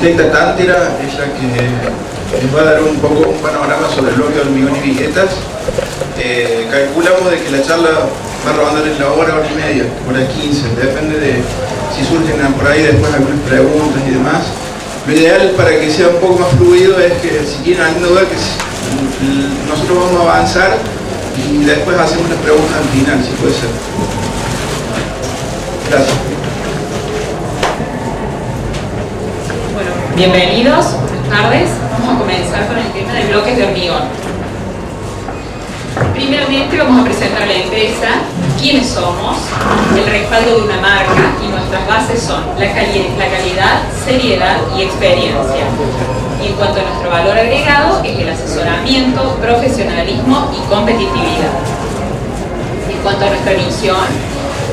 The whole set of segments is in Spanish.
arquitecta Tántera, ella que les va a dar un poco un panorama sobre el bloque de hormigón y viguetas. Calculamos de que la charla va a rondar en la hora y media, hora 15, depende de si surgen por ahí después algunas preguntas y demás. Lo ideal para que sea un poco más fluido es que si tienen alguna duda, que nosotros vamos a avanzar y después hacemos las preguntas al final, si puede ser. Gracias. Bueno, bienvenidos, buenas tardes. Vamos a comenzar con el tema de bloques de hormigón. Primeramente vamos a presentar a la empresa, quiénes somos, el respaldo de una marca y nuestras bases son la calidad, seriedad y experiencia. Y en cuanto a nuestro valor agregado es el asesoramiento, profesionalismo y competitividad. En cuanto a nuestra misión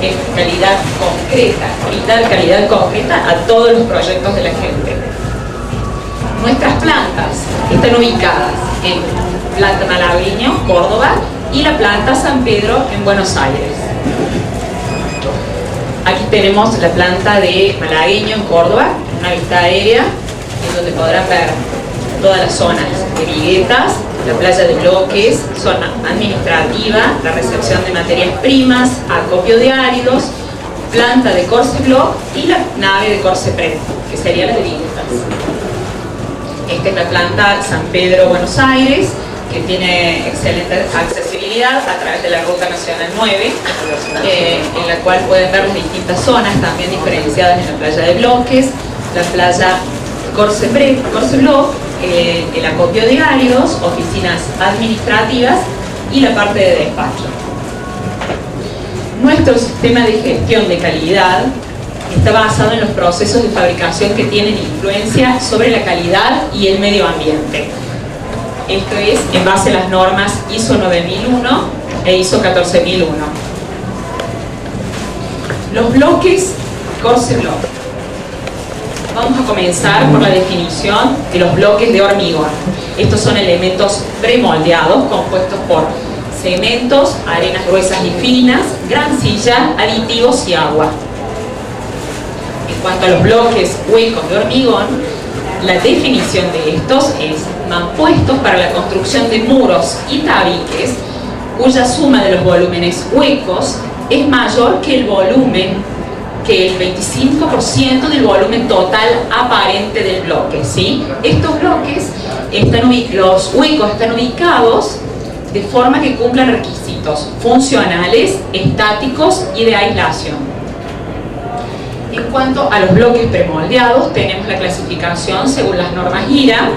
es calidad concreta, brindar calidad concreta a todos los proyectos de la gente. Nuestras plantas están ubicadas en planta Malagueño, Córdoba, y la planta San Pedro en Buenos Aires. Aquí tenemos la planta de Malagueño en Córdoba, una vista aérea, en donde podrán ver todas las zonas de viguetas, la playa de bloques, zona administrativa, la recepción de materias primas, acopio de áridos, planta de Corseblock y la nave de Corsepred, que sería la de viguetas. Esta es la planta San Pedro, Buenos Aires, que tiene excelente accesibilidad a través de la Ruta Nacional 9, en la cual pueden ver las distintas zonas también diferenciadas en la playa de bloques, la playa Corseblock, el acopio de áridos, oficinas administrativas y la parte de despacho. Nuestro sistema de gestión de calidad está basado en los procesos de fabricación que tienen influencia sobre la calidad y el medio ambiente. Esto es en base a las normas ISO 9001 e ISO 14001. Los bloques Corseblock. Vamos a comenzar por la definición de los bloques de hormigón. Estos son elementos premoldeados compuestos por cementos, arenas gruesas y finas, grancilla, aditivos y agua. En cuanto a los bloques huecos de hormigón, la definición de estos es mampuestos para la construcción de muros y tabiques cuya suma de los volúmenes huecos es mayor que el 25% del volumen total aparente del bloque, ¿sí? Estos bloques, los huecos están ubicados de forma que cumplan requisitos funcionales, estáticos y de aislación. En cuanto a los bloques premoldeados, tenemos la clasificación según las normas IRA,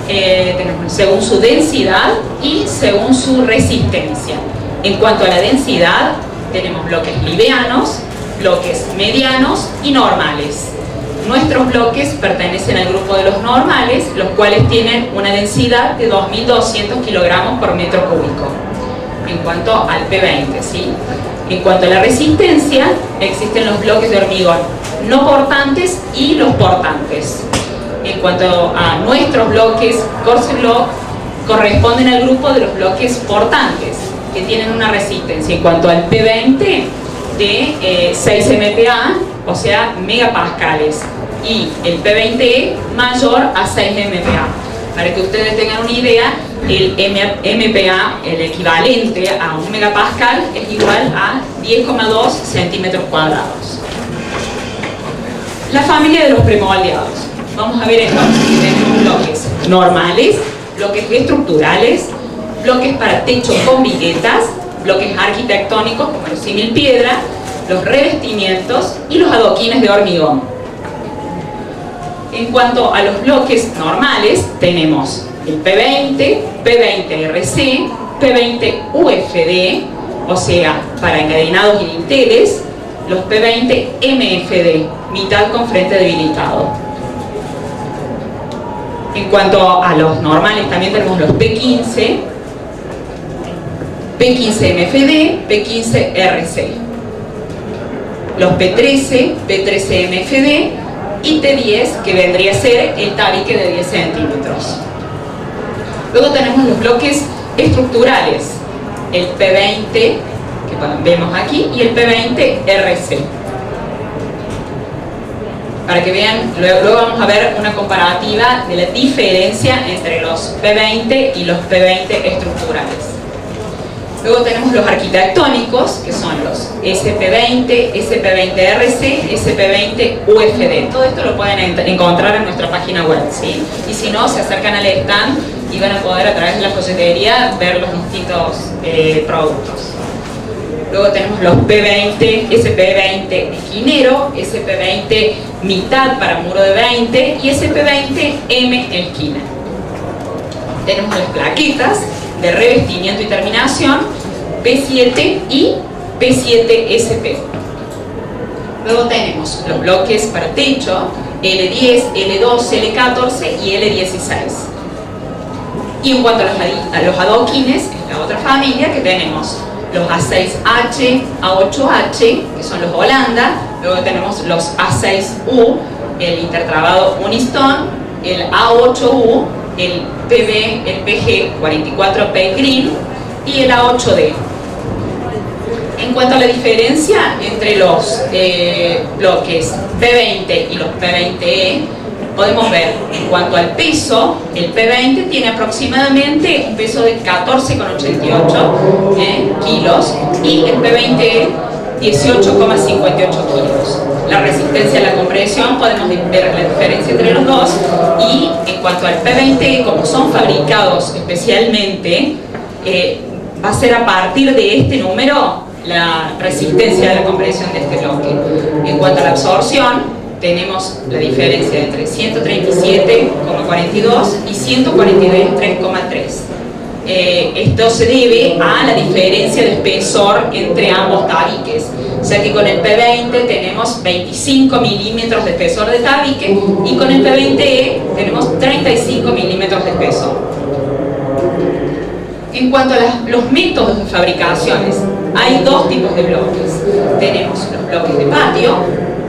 tenemos según su densidad y según su resistencia. En cuanto a la densidad, tenemos bloques livianos, bloques medianos y normales. Nuestros bloques pertenecen al grupo de los normales, los cuales tienen una densidad de 2.200 kilogramos por metro cúbico. En cuanto al P20, ¿sí? En cuanto a la resistencia, existen los bloques de hormigón no portantes y los portantes. En cuanto a nuestros bloques Corseblock, corresponden al grupo de los bloques portantes, que tienen una resistencia en cuanto al P20 de 6 MPa, o sea, megapascales, y el P20E mayor a 6 MPa. Para que ustedes tengan una idea, el MPa, el equivalente a un megapascal, es igual a 10,2 centímetros cuadrados. La familia de los premoldeados. Vamos a ver entonces que tenemos bloques normales, bloques estructurales, bloques para techo con viguetas, bloques arquitectónicos como el símil piedra, los revestimientos y los adoquines de hormigón. En cuanto a los bloques normales, tenemos el P20, P20RC, P20UFD, o sea, para encadenados y dinteles, los P20MFD, mitad con frente debilitado. En cuanto a los normales, también tenemos los P15, P15MFD, P15RC, los P13, P13MFD y T10, que vendría a ser el tabique de 10 centímetros. Luego tenemos los bloques estructurales, el P20, que vemos aquí, y el P20RC. para que vean, luego vamos a ver una comparativa de la diferencia entre los P20 y los P20 estructurales. Luego tenemos los arquitectónicos, que son los SP20, SP20RC, SP20 UFD. Todo esto lo pueden encontrar en nuestra página web, ¿sí? Y si no, se acercan al stand y van a poder a través de la folletería ver los distintos productos. Luego tenemos los P20, SP20 esquinero, SP20 mitad para muro de 20 y SP20 M esquina. Tenemos las plaquetas de revestimiento y terminación P7 y P7SP. Luego tenemos los bloques para techo L10, L12, L14 y L16. Y en cuanto a los adoquines, es la otra familia que tenemos los A6H, A8H, que son los Holanda. Luego tenemos los A6U, el intertrabado Unistone, el A8U, el PB, el PG44P Green y el A8D. En cuanto a la diferencia entre los bloques P20 y los P20E, podemos ver, en cuanto al peso, el P20 tiene aproximadamente un peso de 14,88 kilos y el P20E 18,58 kilos. La resistencia a la compresión, podemos ver la diferencia entre los dos. Y en cuanto al P20E, como son fabricados especialmente, va a ser a partir de este número la resistencia a la compresión de este bloque. En cuanto a la absorción, tenemos la diferencia entre 137,42 y 143,3. Esto se debe a la diferencia de espesor entre ambos tabiques, ya que con el P20 tenemos 25 milímetros de espesor de tabique y con el P20E tenemos 35 milímetros de espesor. En cuanto a los métodos de fabricaciones, hay dos tipos de bloques. Tenemos los bloques de patio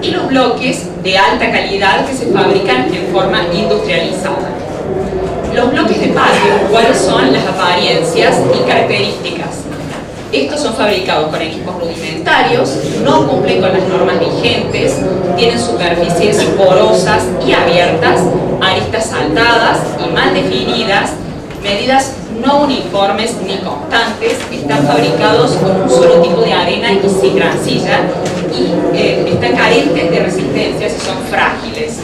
y los bloques de alta calidad que se fabrican en forma industrializada. Los bloques de patio, ¿cuáles son las apariencias y características? Estos son fabricados con equipos rudimentarios, no cumplen con las normas vigentes, tienen superficies porosas y abiertas, aristas saltadas y mal definidas, medidas no uniformes ni constantes, están fabricados con un solo tipo de arena y sin grancilla y están carentes de resistencia si son frágiles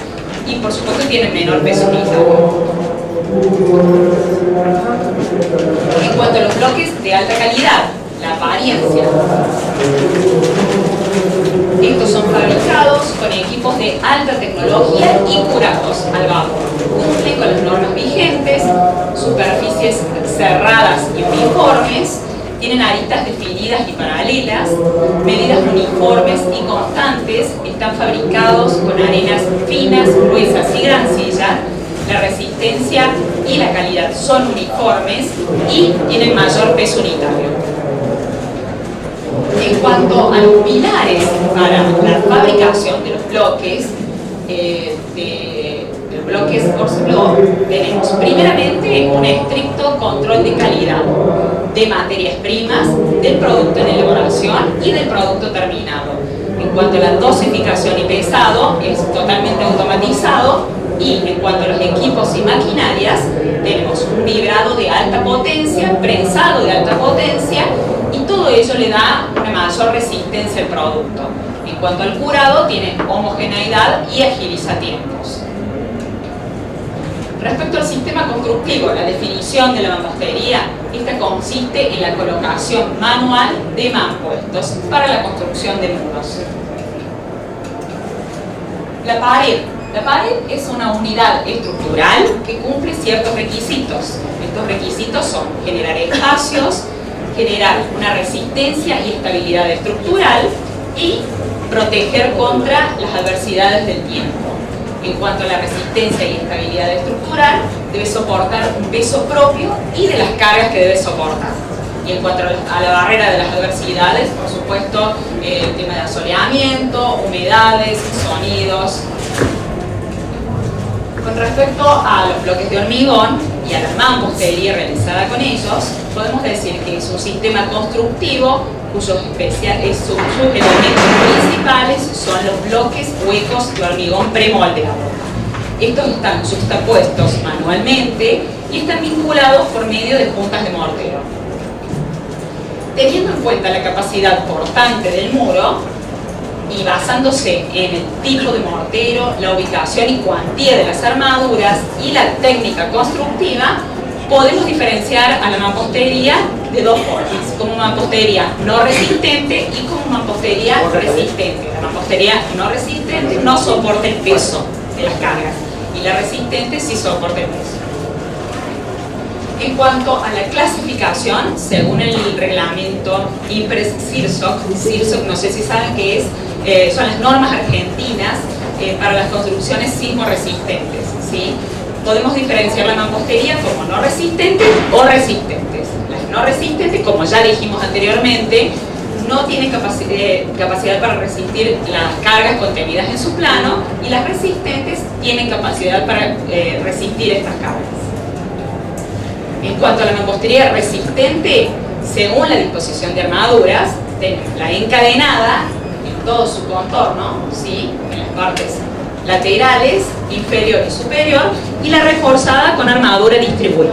y por supuesto tienen menor peso unitario. En cuanto a los bloques de alta calidad, la apariencia, estos son fabricados con equipos de alta tecnología y curados al vapor. Cumplen con las normas vigentes, superficies cerradas y uniformes, tienen aristas definidas y paralelas, medidas uniformes y constantes, están fabricados con arenas finas, gruesas y grancilla, la resistencia y la calidad son uniformes y tienen mayor peso unitario. En cuanto a los pilares para la fabricación de los bloques, Orce-Block, tenemos primeramente un estricto control de calidad de materias primas, del producto en elaboración y del producto terminado. En cuanto a la dosificación y pesado, es totalmente automatizado. Y en cuanto a los equipos y maquinarias, tenemos un vibrado de alta potencia, prensado de alta potencia, y todo ello le da una mayor resistencia al producto. En cuanto al curado, tiene homogeneidad y agiliza tiempos. Respecto al sistema constructivo, la definición de la mampostería, esta consiste en la colocación manual de mampuestos para la construcción de muros. La pared. La pared es una unidad estructural que cumple ciertos requisitos. Estos requisitos son generar espacios, generar una resistencia y estabilidad estructural y proteger contra las adversidades del tiempo. En cuanto a la resistencia y estabilidad estructural, debe soportar un peso propio y de las cargas que debe soportar. Y en cuanto a la barrera de las adversidades, por supuesto, el tema de asoleamiento, humedades, sonidos. Con respecto a los bloques de hormigón y a la mampostería realizada con ellos, podemos decir que es un sistema constructivo cuyos elementos principales son los bloques huecos de hormigón premoldeado. Estos están justapuestos manualmente y están vinculados por medio de puntas de mortero. Teniendo en cuenta la capacidad portante del muro y basándose en el tipo de mortero, la ubicación y cuantía de las armaduras y la técnica constructiva, podemos diferenciar a la mampostería de dos formas, como mampostería no resistente y como mampostería resistente. La mampostería no resistente no soporta el peso de las cargas y la resistente sí soporta el peso. En cuanto a la clasificación, según el reglamento IPRES-CIRSOC, no sé si saben qué es, son las normas argentinas para las construcciones sismo-resistentes, ¿sí? Podemos diferenciar la mampostería como no resistentes o resistentes. Las no resistentes, como ya dijimos anteriormente, no tienen capacidad para resistir las cargas contenidas en su plano, y las resistentes tienen capacidad para resistir estas cargas. En cuanto a la mampostería resistente, según la disposición de armaduras, tenemos la encadenada en todo su contorno, ¿sí? En las partes laterales, inferior y superior, y la reforzada con armadura distribuida.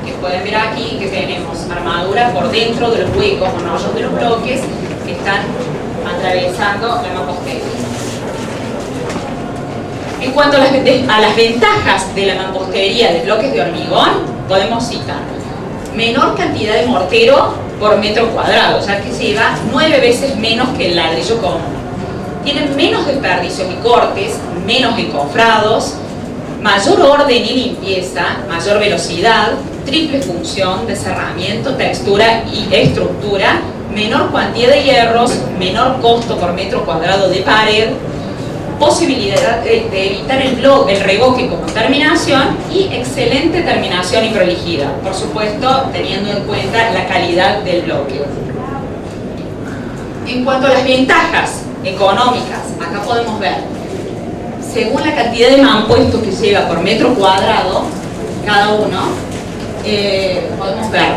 Que pueden ver aquí que tenemos armadura por dentro de los huecos o hoyos de los bloques que están atravesando la mampostería. En cuanto a las ventajas de la mampostería de bloques de hormigón, podemos citar menor cantidad de mortero por metro cuadrado, ya que se lleva 9 veces menos que el ladrillo común. Tienen menos desperdicios y cortes, menos encofrados, mayor orden y limpieza, mayor velocidad, triple función de cerramiento, textura y estructura, menor cuantía de hierros, menor costo por metro cuadrado de pared, posibilidad de evitar el revoque como terminación y excelente terminación y prolijidad, por supuesto teniendo en cuenta la calidad del bloque. En cuanto a las ventajas económicas, acá podemos ver, según la cantidad de mampuestos que lleva por metro cuadrado cada uno, podemos ver,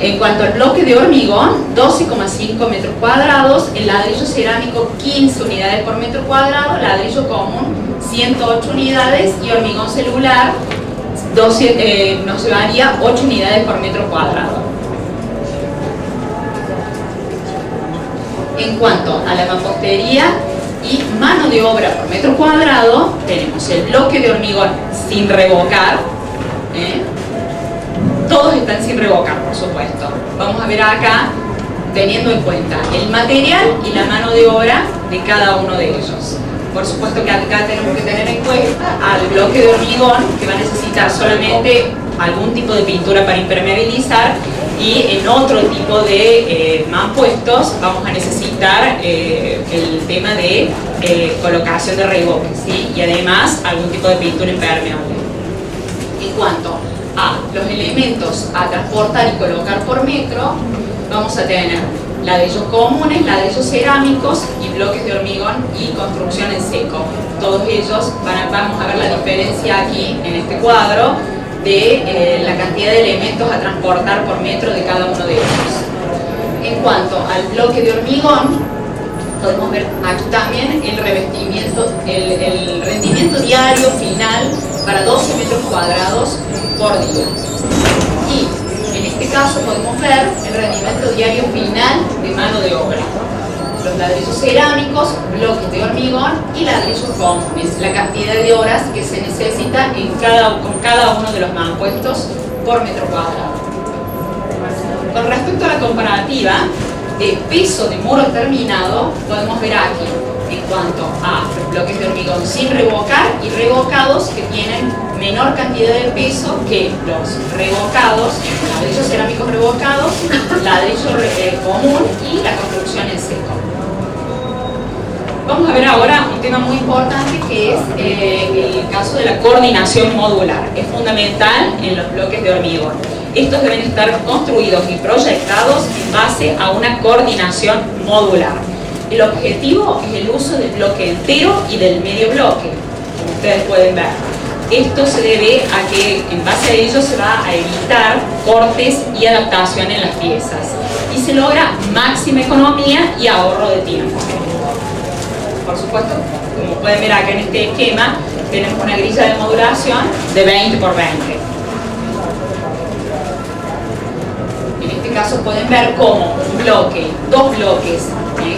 en cuanto al bloque de hormigón, 12,5 metros cuadrados, el ladrillo cerámico 15 unidades por metro cuadrado, ladrillo común 108 unidades y hormigón celular nos llevaría 8 unidades por metro cuadrado. En cuanto a la mampostería y mano de obra por metro cuadrado, tenemos el bloque de hormigón sin revocar, todos están sin revocar, por supuesto. Vamos a ver acá, teniendo en cuenta el material y la mano de obra de cada uno de ellos. Por supuesto que acá tenemos que tener en cuenta al bloque de hormigón, que va a necesitar solamente algún tipo de pintura para impermeabilizar, y en otro tipo de mampuestos vamos a necesitar el tema de colocación de revoque, ¿sí? Y además algún tipo de pintura impermeable. En cuanto a los elementos a transportar y colocar por metro, vamos a tener ladrillos comunes, ladrillos cerámicos y bloques de hormigón y construcción en seco. Todos ellos vamos a ver la diferencia aquí en este cuadro de la cantidad de elementos a transportar por metro de cada uno de ellos. En cuanto al bloque de hormigón, podemos ver aquí también el revestimiento, el rendimiento diario final para 12 metros cuadrados por día. Y en este caso podemos ver el rendimiento diario final de mano de obra. Los ladrillos cerámicos, bloques de hormigón y ladrillos comunes, la cantidad de horas que se necesita con cada uno de los mampuestos por metro cuadrado. Con respecto a la comparativa de peso de muro terminado, podemos ver aquí en cuanto a los bloques de hormigón sin revocar y revocados, que tienen menor cantidad de peso que los revocados, ladrillos cerámicos revocados, ladrillo común y la construcción en seco. Vamos a ver ahora un tema muy importante, que es el caso de la coordinación modular. Es fundamental en los bloques de hormigón. Estos deben estar construidos y proyectados en base a una coordinación modular. El objetivo es el uso del bloque entero y del medio bloque, como ustedes pueden ver. Esto se debe a que en base a ello se va a evitar cortes y adaptación en las piezas y se logra máxima economía y ahorro de tiempo. Por supuesto, como pueden ver acá en este esquema, tenemos una grilla de modulación de 20 por 20. En este caso pueden ver cómo un bloque, dos bloques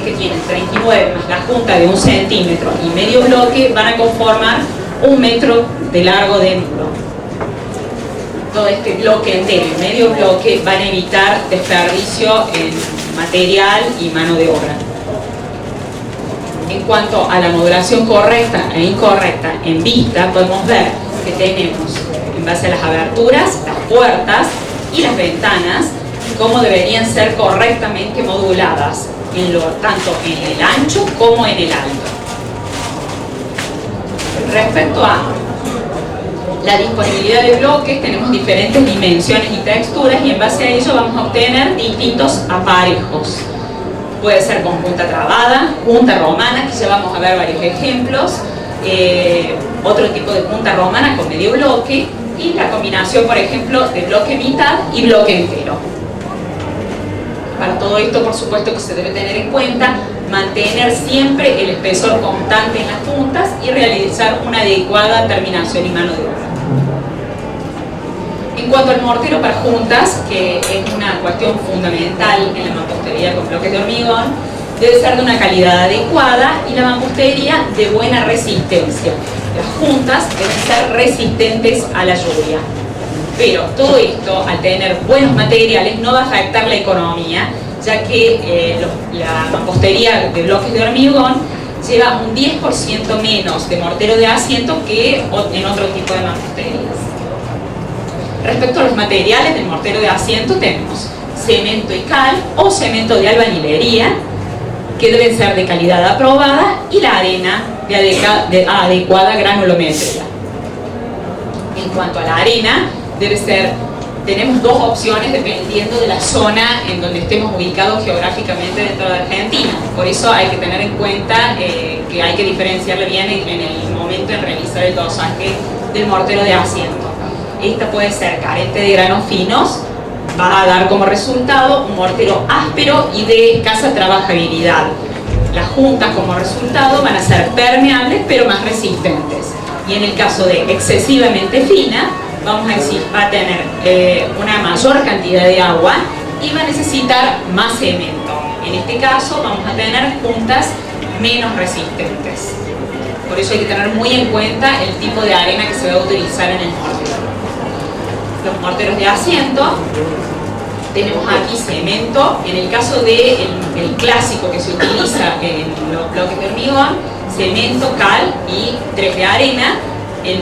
que tienen 39 más la junta de 1 centímetro y medio bloque van a conformar 1 metro de largo de muro. Todo este bloque entero y medio bloque van a evitar desperdicio en material y mano de obra. En cuanto a la modulación correcta e incorrecta en vista, podemos ver que tenemos, en base a las aberturas, las puertas y las ventanas, cómo deberían ser correctamente moduladas, tanto en el ancho como en el alto. Respecto a la disponibilidad de bloques, tenemos diferentes dimensiones y texturas y en base a ello vamos a obtener distintos aparejos. Puede ser con punta trabada, punta romana, que ya vamos a ver varios ejemplos, otro tipo de punta romana con medio bloque y la combinación, por ejemplo, de bloque mitad y bloque entero. Para todo esto, por supuesto que se debe tener en cuenta mantener siempre el espesor constante en las puntas y realizar una adecuada terminación y mano de obra. En cuanto al mortero para juntas, que es una cuestión fundamental en la mampostería con bloques de hormigón, debe ser de una calidad adecuada y la mampostería de buena resistencia. Las juntas deben ser resistentes a la lluvia. Pero todo esto, al tener buenos materiales, no va a afectar la economía, ya que la mampostería de bloques de hormigón lleva un 10% menos de mortero de asiento que en otro tipo de mamposterías. Respecto a los materiales del mortero de asiento, tenemos cemento y cal o cemento de albañilería, que deben ser de calidad aprobada, y la arena de adecuada granulometría. En cuanto a la arena, tenemos dos opciones dependiendo de la zona en donde estemos ubicados geográficamente dentro de Argentina. Por eso hay que tener en cuenta que hay que diferenciarle bien en el momento de realizar el dosaje del mortero de asiento. Esta puede ser carente de granos finos, va a dar como resultado un mortero áspero y de escasa trabajabilidad. Las juntas como resultado van a ser permeables pero más resistentes. Y en el caso de excesivamente fina, va a tener una mayor cantidad de agua y va a necesitar más cemento. En este caso vamos a tener juntas menos resistentes. Por eso hay que tener muy en cuenta el tipo de arena que se va a utilizar en el mortero. Los morteros de asiento, tenemos aquí cemento. En el caso del clásico que se utiliza en los bloques de hormigón, cemento, cal y 3 de arena.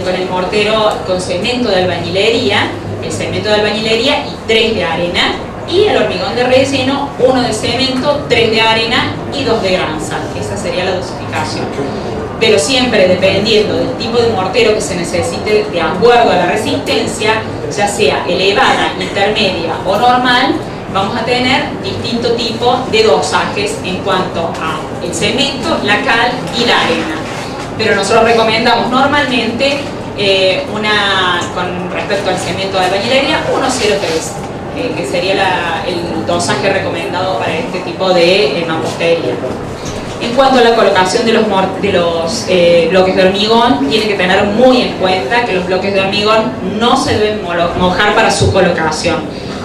Con el mortero con cemento de albañilería, el cemento de albañilería y 3 de arena, y el hormigón de relleno, 1 de cemento, 3 de arena y 2 de granza. Esa sería la dosificación. Pero siempre dependiendo del tipo de mortero que se necesite de acuerdo a la resistencia, ya sea elevada, intermedia o normal, vamos a tener distinto tipo de dosajes en cuanto al cemento, la cal y la arena. Pero nosotros recomendamos normalmente con respecto al cemento de albañilería 1,03, que sería el dosaje recomendado para este tipo de mampostería. En cuanto a la colocación de los bloques de hormigón, tienen que tener muy en cuenta que los bloques de hormigón no se deben mojar para su colocación.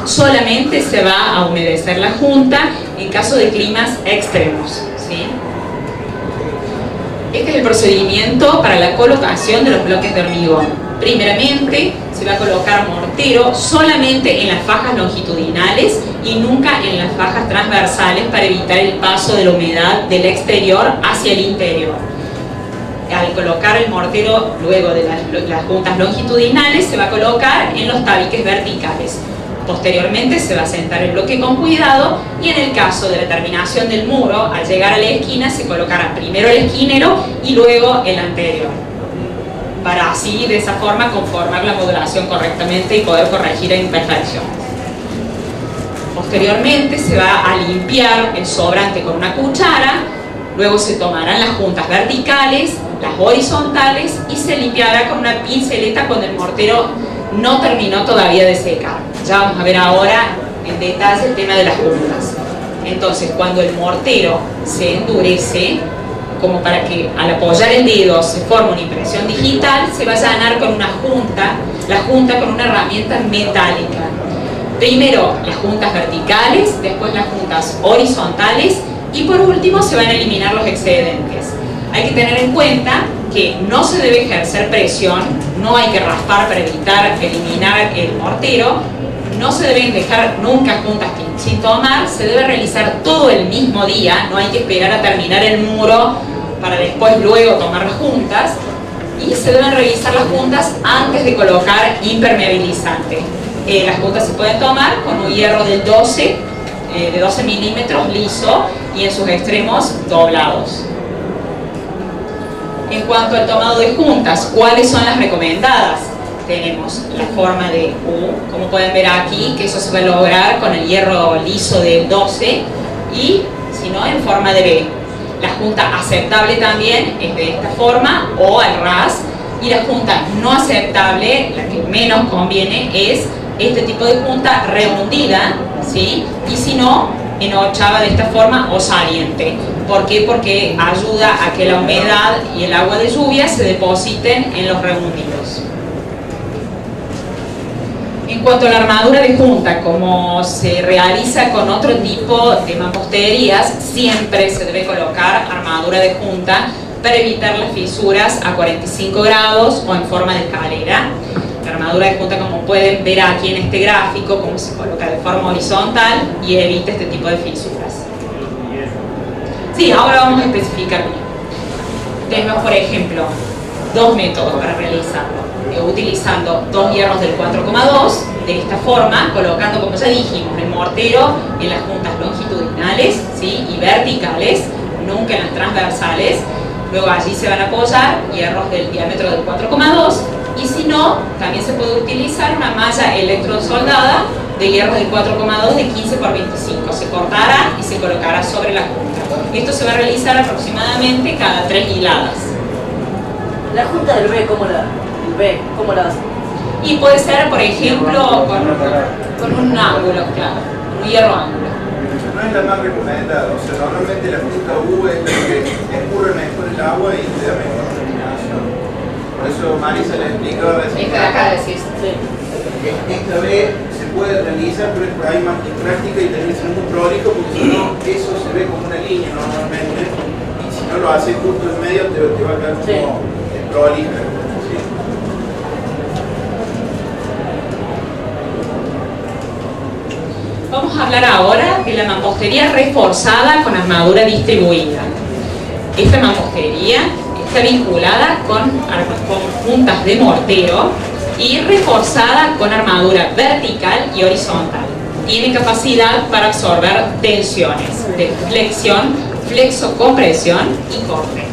Solamente se va a humedecer la junta en caso de climas extremos, ¿sí? Este es el procedimiento para la colocación de los bloques de hormigón. Primeramente, se va a colocar mortero solamente en las fajas longitudinales y nunca en las fajas transversales para evitar el paso de la humedad del exterior hacia el interior. Al colocar el mortero luego de las juntas longitudinales, se va a colocar en los tabiques verticales. Posteriormente se va a sentar el bloque con cuidado y en el caso de la terminación del muro, al llegar a la esquina se colocará primero el esquinero y luego el anterior, para así de esa forma conformar la modulación correctamente y poder corregir imperfecciones. Posteriormente se va a limpiar el sobrante con una cuchara, luego se tomarán las juntas verticales las horizontales y se limpiará con una pinceleta cuando el mortero no terminó todavía de secar. Ya vamos a ver ahora en detalle el tema de las juntas. Entonces, cuando el mortero se endurece, como para que al apoyar el dedo se forme una impresión digital, se va a allanar con una junta, la junta con una herramienta metálica. Primero las juntas verticales, después las juntas horizontales y por último se van a eliminar los excedentes. Hay que tener en cuenta que no se debe ejercer presión, no hay que raspar para evitar eliminar el mortero, no se deben dejar nunca juntas sin tomar, se debe realizar todo el mismo día, no hay que esperar a terminar el muro para después luego tomar las juntas, y se deben revisar las juntas antes de colocar impermeabilizante. Las juntas se pueden tomar con un hierro de 12 milímetros liso y en sus extremos doblados. En cuanto al tomado de juntas, ¿cuáles son las recomendadas? Tenemos la forma de U, como pueden ver aquí, que eso se va a lograr con el hierro liso de 12, y si no, en forma de B. La junta aceptable también es de esta forma o al ras, y la junta no aceptable, la que menos conviene, es este tipo de junta rehundida, ¿sí? Y si no, en ochava de esta forma o saliente. ¿Por qué? Porque ayuda a que la humedad y el agua de lluvia se depositen en los rehundidos. En cuanto a la armadura de junta, como se realiza con otro tipo de mamposterías, siempre se debe colocar armadura de junta para evitar las fisuras a 45 grados o en forma de escalera. La armadura de junta, como pueden ver aquí en este gráfico, como se coloca de forma horizontal y evita este tipo de fisuras. Sí, ahora vamos a especificar bien. Tenemos, por ejemplo, dos métodos para realizarlo. Utilizando dos hierros del 4,2 de esta forma, colocando, como ya dijimos, el mortero en las juntas longitudinales, ¿sí? Y verticales, nunca en las transversales. Luego allí se van a apoyar hierros del diámetro del 4,2, y si no, también se puede utilizar una malla electrosoldada de hierros del 4,2 de 15 por 25. Se cortará y se colocará sobre la junta. Esto se va a realizar aproximadamente cada 3 hiladas. La junta del B, ¿cómo la hacen? Y puede ser, por ejemplo, con un ángulo, claro, con un hierro ángulo. No es la más recomendada, o sea, normalmente la junta U es la que escurre mejor el agua y te da mejor terminación. Por eso Marisa le explicaba recién. Esta de acá decís. Sí. Esta vez se puede realizar, pero es por ahí más práctica y también es muy prolijo, porque si no, eso se ve como una línea normalmente, y si no lo haces justo en medio, te va a quedar como prolija. Vamos a hablar ahora de la mampostería reforzada con armadura distribuida. Esta mampostería está vinculada con juntas de mortero y reforzada con armadura vertical y horizontal. Tiene capacidad para absorber tensiones de flexión, flexo-compresión y corte.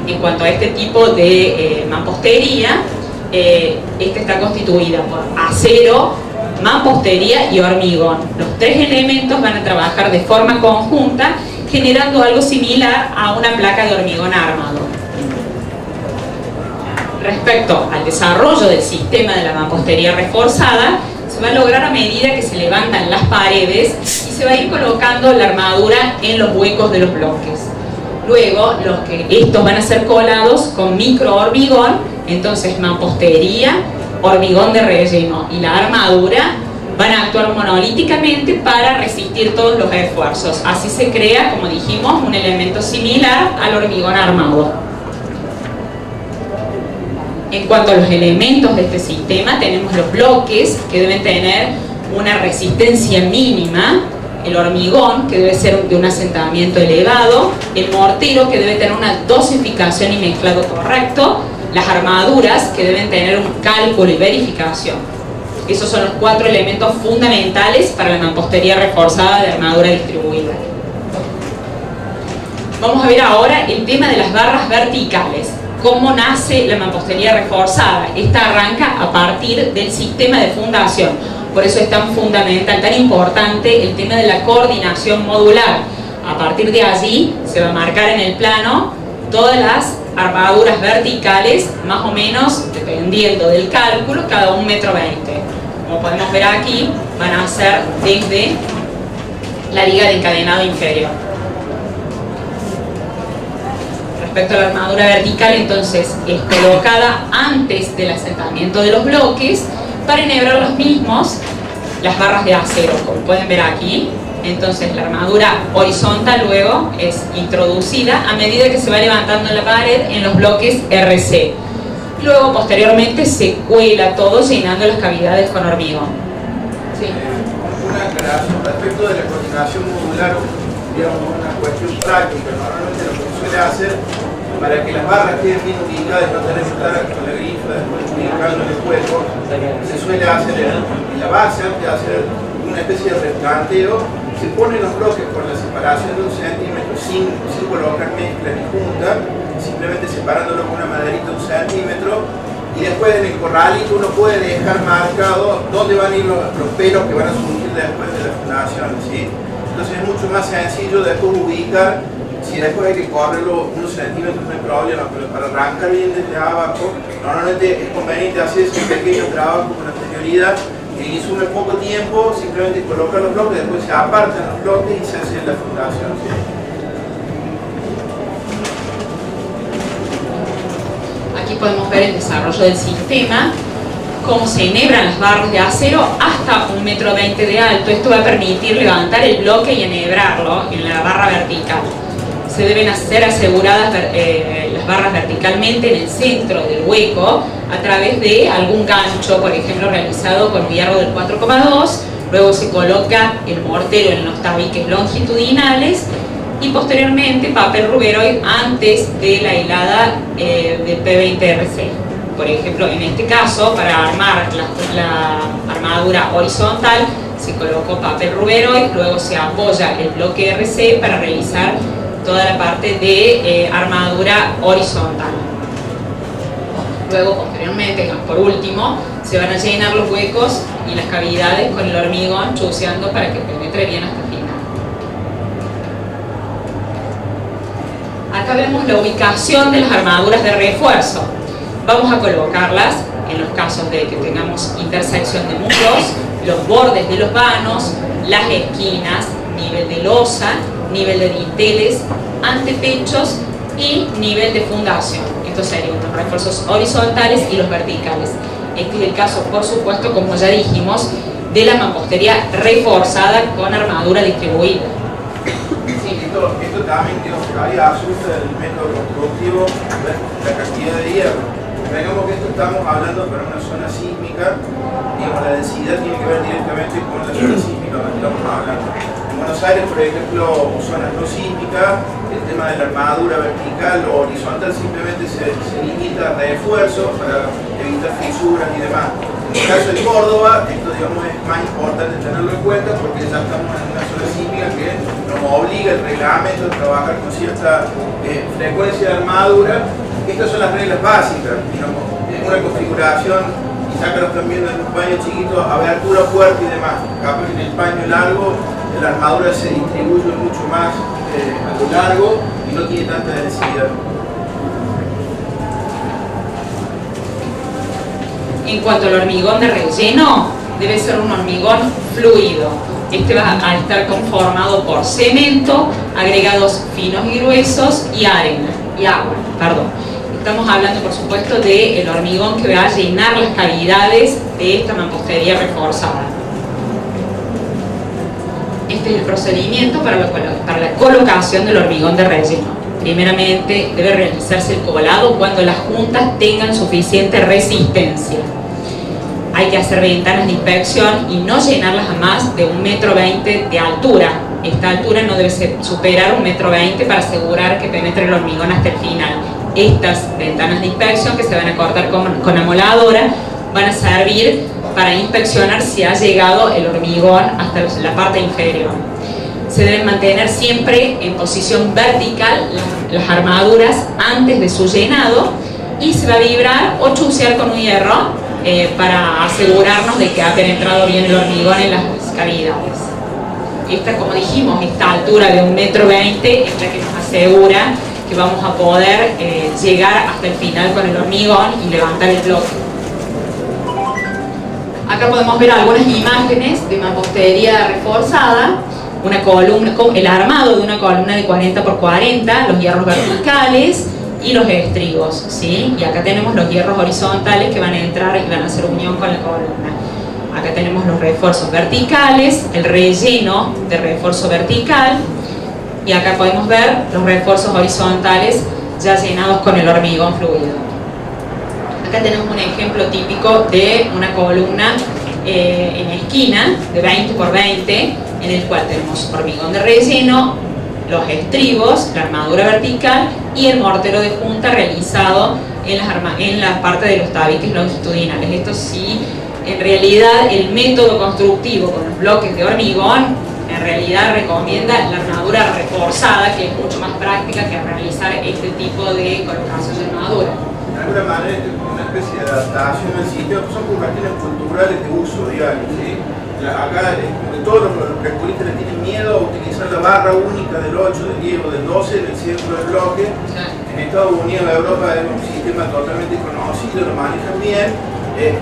En cuanto a este tipo de mampostería, esta está constituida por acero, mampostería y hormigón. Los tres elementos van a trabajar de forma conjunta, generando algo similar a una placa de hormigón armado. Respecto al desarrollo del sistema de la mampostería reforzada, se va a lograr a medida que se levantan las paredes y se va a ir colocando la armadura en los huecos de los bloques. Luego, estos van a ser colados con micro hormigón, entonces mampostería, hormigón de relleno y la armadura van a actuar monolíticamente para resistir todos los esfuerzos. Así se crea, como dijimos, un elemento similar al hormigón armado. En cuanto a los elementos de este sistema, tenemos los bloques que deben tener una resistencia mínima, el hormigón que debe ser de un asentamiento elevado, el mortero que debe tener una dosificación y mezclado correcto, las armaduras que deben tener un cálculo y verificación. Esos son los 4 elementos fundamentales para la mampostería reforzada de armadura distribuida. Vamos a ver ahora el tema de las barras verticales. ¿Cómo nace la mampostería reforzada? Esta arranca a partir del sistema de fundación. Por eso es tan fundamental, tan importante el tema de la coordinación modular. A partir de allí se va a marcar en el plano todas las armaduras verticales, más o menos, dependiendo del cálculo, cada 1,20 m. Como podemos ver aquí, van a ser desde la viga de encadenado inferior. Respecto a la armadura vertical, entonces, es colocada antes del asentamiento de los bloques para enhebrar los mismos las barras de acero, como pueden ver aquí. Entonces la armadura horizontal luego es introducida a medida que se va levantando la pared en los bloques RC. Luego posteriormente se cuela todo llenando las cavidades con hormigón. Sí. Una aclaración respecto de la coordinación modular, digamos, una cuestión práctica. Normalmente lo que se suele hacer para que las barras queden bien ubicadas y no tener que estar con la grifa después ubicando en el cuerpo, se suele hacer en la base, antes de hacer una especie de replanteo, se ponen los bloques con la separación de 1 centímetro sin colocar mezcla ni junta, simplemente separándolo con una maderita de 1 centímetro, y después en el corralito uno puede dejar marcado dónde van a ir los pelos que van a surgir después de la fundación, ¿sí? Entonces es mucho más sencillo después ubicar. Si después hay que correrlo unos centímetros no hay problema, pero para arrancar bien desde abajo, normalmente es conveniente hacer ese pequeño trabajo con anterioridad y insume poco tiempo, simplemente colocar los bloques, después se apartan los bloques y se hace la fundación. ¿Sí? Aquí podemos ver el desarrollo del sistema, cómo se enhebran las barras de acero hasta 1,20 m de alto. Esto va a permitir levantar el bloque y enhebrarlo en la barra vertical. Se deben hacer aseguradas las barras verticalmente en el centro del hueco a través de algún gancho, por ejemplo realizado con hierro del 4,2. Luego se coloca el mortero en los tabiques longitudinales y posteriormente papel ruberoid antes de la hilada de P20RC. Por ejemplo, en este caso, para armar la armadura horizontal se colocó papel ruberoid, luego se apoya el bloque RC para realizar toda la parte de armadura horizontal. Luego, posteriormente, por último, se van a llenar los huecos y las cavidades con el hormigón chuceando para que penetre bien hasta el final. Acá vemos la ubicación de las armaduras de refuerzo. Vamos a colocarlas en los casos de que tengamos intersección de muros, los bordes de los vanos, las esquinas, nivel de losa, nivel de dinteles, antepechos y nivel de fundación. Estos serían los refuerzos horizontales y los verticales. Este es el caso, por supuesto, como ya dijimos, de la mampostería reforzada con armadura distribuida. Sí, esto también ahí asusta el método constructivo, la cantidad de hierro. Digamos que esto estamos hablando para una zona sísmica, digamos, la densidad tiene que ver directamente con la zona sísmica donde estamos hablando. En Buenos Aires, por ejemplo, zonas no sísmicas, el tema de la armadura vertical o horizontal simplemente se limita a refuerzo para evitar fisuras y demás. En el caso de Córdoba, esto digamos es más importante tenerlo en cuenta porque ya estamos en una zona sísmica que nos obliga el reglamento a trabajar con cierta frecuencia de armadura. Estas son las reglas básicas, digamos, una configuración, quizá que lo están viendo en un paño chiquito, abertura fuerte y demás. Capaz que en el paño largo la armadura se distribuye mucho más a lo largo y no tiene tanta densidad. En cuanto al hormigón de relleno, debe ser un hormigón fluido. Este va a estar conformado por cemento, agregados finos y gruesos y arena, y agua, perdón. Estamos hablando, por supuesto, del hormigón que va a llenar las cavidades de esta mampostería reforzada. Este es el procedimiento para la colocación del hormigón de relleno. Primeramente, debe realizarse el colado cuando las juntas tengan suficiente resistencia. Hay que hacer ventanas de inspección y no llenarlas a más de 1,20 m de altura. Esta altura no debe superar 1,20 m para asegurar que penetre el hormigón hasta el final. Estas ventanas de inspección, que se van a cortar con amoladora, van a servir para inspeccionar si ha llegado el hormigón hasta la parte inferior. Se deben mantener siempre en posición vertical las armaduras antes de su llenado y se va a vibrar o chucear con un hierro para asegurarnos de que ha penetrado bien el hormigón en las cavidades. Esta, como dijimos, esta altura de 1,20 m es la que nos asegura que vamos a poder llegar hasta el final con el hormigón y levantar el bloque. Acá podemos ver algunas imágenes de mampostería reforzada, una columna, el armado de una columna de 40 por 40, los hierros verticales y los estribos, ¿sí? Y acá tenemos los hierros horizontales que van a entrar y van a hacer unión con la columna. Acá tenemos los refuerzos verticales, el relleno de refuerzo vertical, y acá podemos ver los refuerzos horizontales ya llenados con el hormigón fluido. Acá tenemos un ejemplo típico de una columna en esquina de 20 por 20, en el cual tenemos hormigón de relleno, los estribos, la armadura vertical y el mortero de junta realizado en la parte de los tabiques longitudinales. Esto sí, en realidad el método constructivo con los bloques de hormigón en realidad recomienda la armadura reforzada, que es mucho más práctica que realizar este tipo de colocación de armadura. De alguna manera esto es como una especie de adaptación al sitio, son como cuestiones culturales de uso diario, ¿sí? Acá es como que todos los precuristas le tienen miedo a utilizar la barra única del 8, del 10 o del 12 en el centro del bloque. En Estados Unidos, Europa es un sistema totalmente conocido, lo manejan bien.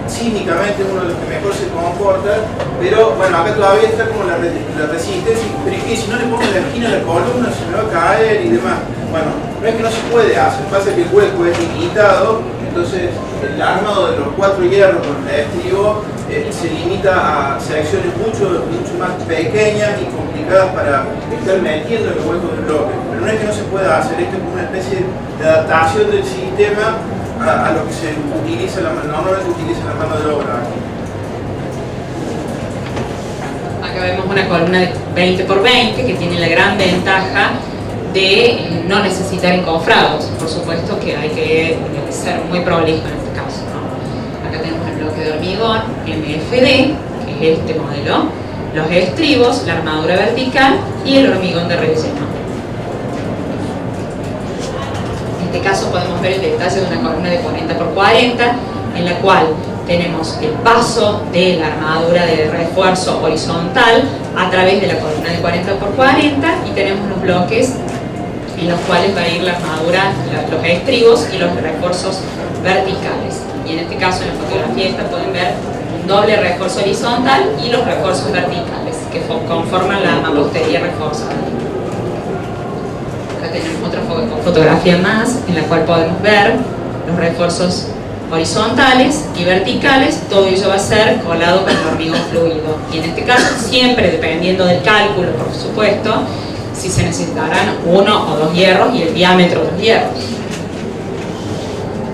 Cínicamente uno de los que mejor se comporta, pero bueno, acá todavía está como la resistencia, pero es que si no le pongo la esquina a la columna se me va a caer y demás. Bueno, no es que no se puede hacer, pasa que el hueco es limitado, entonces el armado de los 4 hierros con el estribo se limita a secciones mucho más pequeñas y complicadas para estar metiendo en el hueco del bloque, pero no es que no se pueda hacer, esto es como una especie de adaptación del sistema a lo que se utiliza, normalmente utiliza la mano de obra. Acá vemos una columna de 20 por 20 que tiene la gran ventaja de no necesitar encofrados. Por supuesto que hay que ser muy prolijo en este caso, ¿no? Acá tenemos el bloque de hormigón MFD, que es este modelo, los estribos, la armadura vertical y el hormigón de relleno. En este caso podemos ver el detalle de una columna de 40 por 40 en la cual tenemos el paso de la armadura de refuerzo horizontal a través de la columna de 40 por 40 y tenemos los bloques en los cuales va a ir la armadura, los estribos y los refuerzos verticales. Y en este caso en la fotografía esta pueden ver un doble refuerzo horizontal y los refuerzos verticales que conforman la mampostería reforzada. Tenemos otra fotografía más en la cual podemos ver los refuerzos horizontales y verticales, todo ello va a ser colado con el hormigón fluido y en este caso siempre dependiendo del cálculo, por supuesto, si se necesitarán 1 o 2 hierros y el diámetro de los hierros.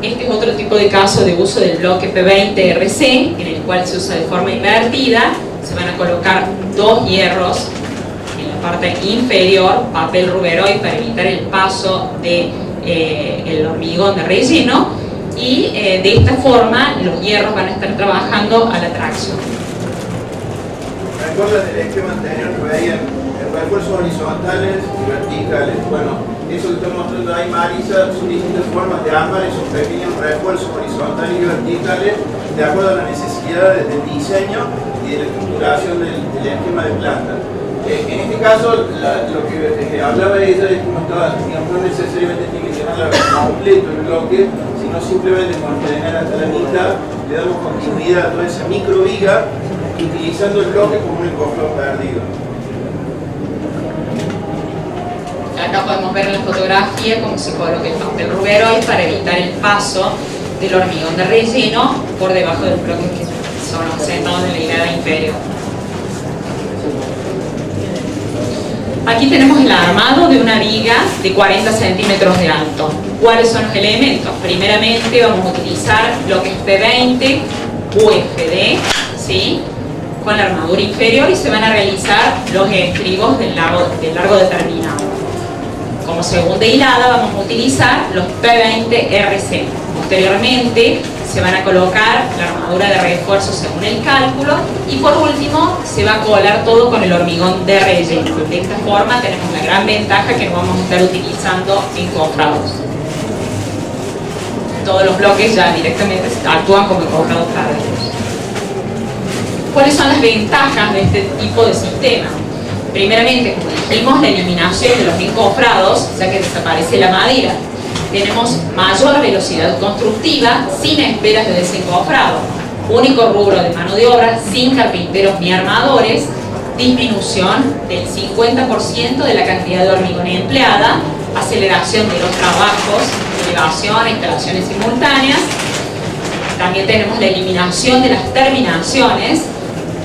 Este es otro tipo de caso de uso del bloque P20 RC en el cual se usa de forma invertida, se van a colocar 2 hierros parte inferior, papel ruberoid para evitar el paso de el hormigón de relleno y de esta forma los hierros van a estar trabajando a la tracción. ¿Recuerdan el esquema anterior que veían refuerzos horizontales y verticales? Bueno, eso que está mostrando ahí Marisa son distintas formas de armar esos pequeños refuerzos horizontales y verticales de acuerdo a la necesidad del diseño y de la estructuración del esquema de planta. En este caso, lo que hablaba ella es como estaba, digamos, no necesariamente tiene que llenar completo el bloque, sino simplemente con llenar hasta la mitad, le damos continuidad a toda esa micro viga, utilizando el bloque como un encofrado perdido. Acá podemos ver en la fotografía cómo se coloca el papel ruberoid para evitar el paso del hormigón de relleno por debajo de los bloques que son sentados en la hilera inferior. Aquí tenemos el armado de una viga de 40 centímetros de alto. ¿Cuáles son los elementos? Primeramente vamos a utilizar bloques P20 UFD, ¿sí? Con la armadura inferior y se van a realizar los estribos del largo determinado. Como segunda hilada vamos a utilizar los P20 RC. Posteriormente se van a colocar la armadura de refuerzo según el cálculo y por último se va a colar todo con el hormigón de relleno. De esta forma tenemos la gran ventaja que no vamos a estar utilizando encofrados. Todos los bloques ya directamente actúan como encofrados paralelos. ¿Cuáles son las ventajas de este tipo de sistema? Primeramente, como dijimos, la eliminación de los encofrados, ya que desaparece la madera. Tenemos mayor velocidad constructiva sin esperas de desencofrado. Único rubro de mano de obra sin carpinteros ni armadores. Disminución del 50% de la cantidad de hormigón empleada. Aceleración de los trabajos, elevación, instalaciones simultáneas. También tenemos la eliminación de las terminaciones,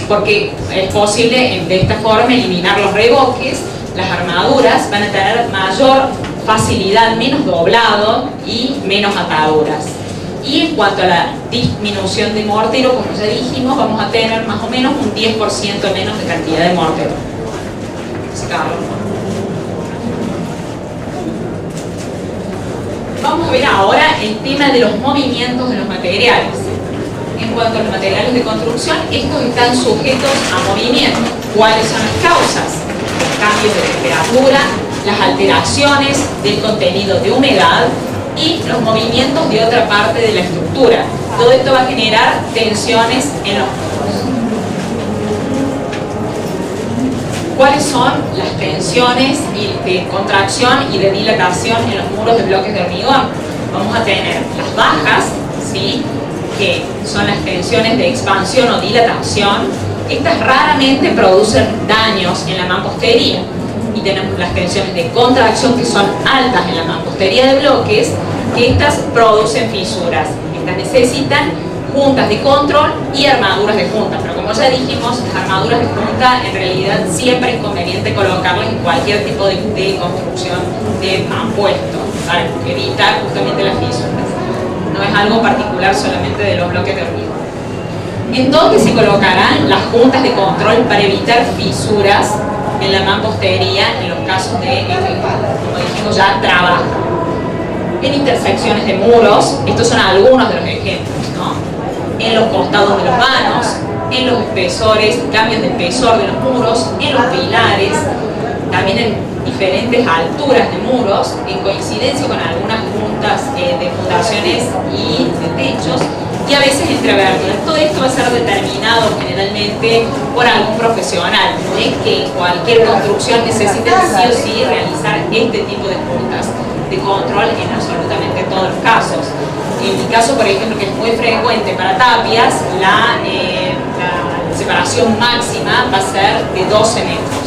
porque es posible de esta forma eliminar los revoques. Las armaduras van a tener mayor facilidad, menos doblado y menos ataduras. Y en cuanto a la disminución de mortero, como ya dijimos, vamos a tener más o menos un 10% menos de cantidad de mortero. Vamos a ver ahora el tema de los movimientos de los materiales. En cuanto a los materiales de construcción, estos están sujetos a movimiento. ¿Cuáles son las causas? Los cambios de temperatura, las alteraciones del contenido de humedad y los movimientos de otra parte de la estructura. Todo esto va a generar tensiones en los muros. ¿Cuáles son las tensiones de contracción y de dilatación en los muros de bloques de hormigón? Vamos a tener las bajas, ¿sí?, que son las tensiones de expansión o dilatación. Estas raramente producen daños en la mampostería. Y tenemos las tensiones de contracción, que son altas en la mampostería de bloques, que estas producen fisuras. Estas necesitan juntas de control y armaduras de junta, pero como ya dijimos, las armaduras de junta en realidad siempre es conveniente colocarlas en cualquier tipo de construcción de mampuesto para evitar justamente las fisuras. No es algo particular solamente de los bloques de hormigón. ¿En dónde se colocarán las juntas de control para evitar fisuras en la mampostería en los casos de, como dijimos ya, trabajo? En intersecciones de muros, estos son algunos de los ejemplos, ¿no? En los costados de los vanos, en los espesores, cambios de espesor de los muros, en los pilares, también en diferentes alturas de muros, en coincidencia con algunas juntas de fundaciones y de techos, y a veces entre aberturas. Todo esto va a ser determinado generalmente por algún profesional. No es que cualquier construcción necesite sí o sí realizar este tipo de juntas de control en absolutamente todos los casos. En mi caso, por ejemplo, que es muy frecuente para tapias, la separación máxima va a ser de 12 metros.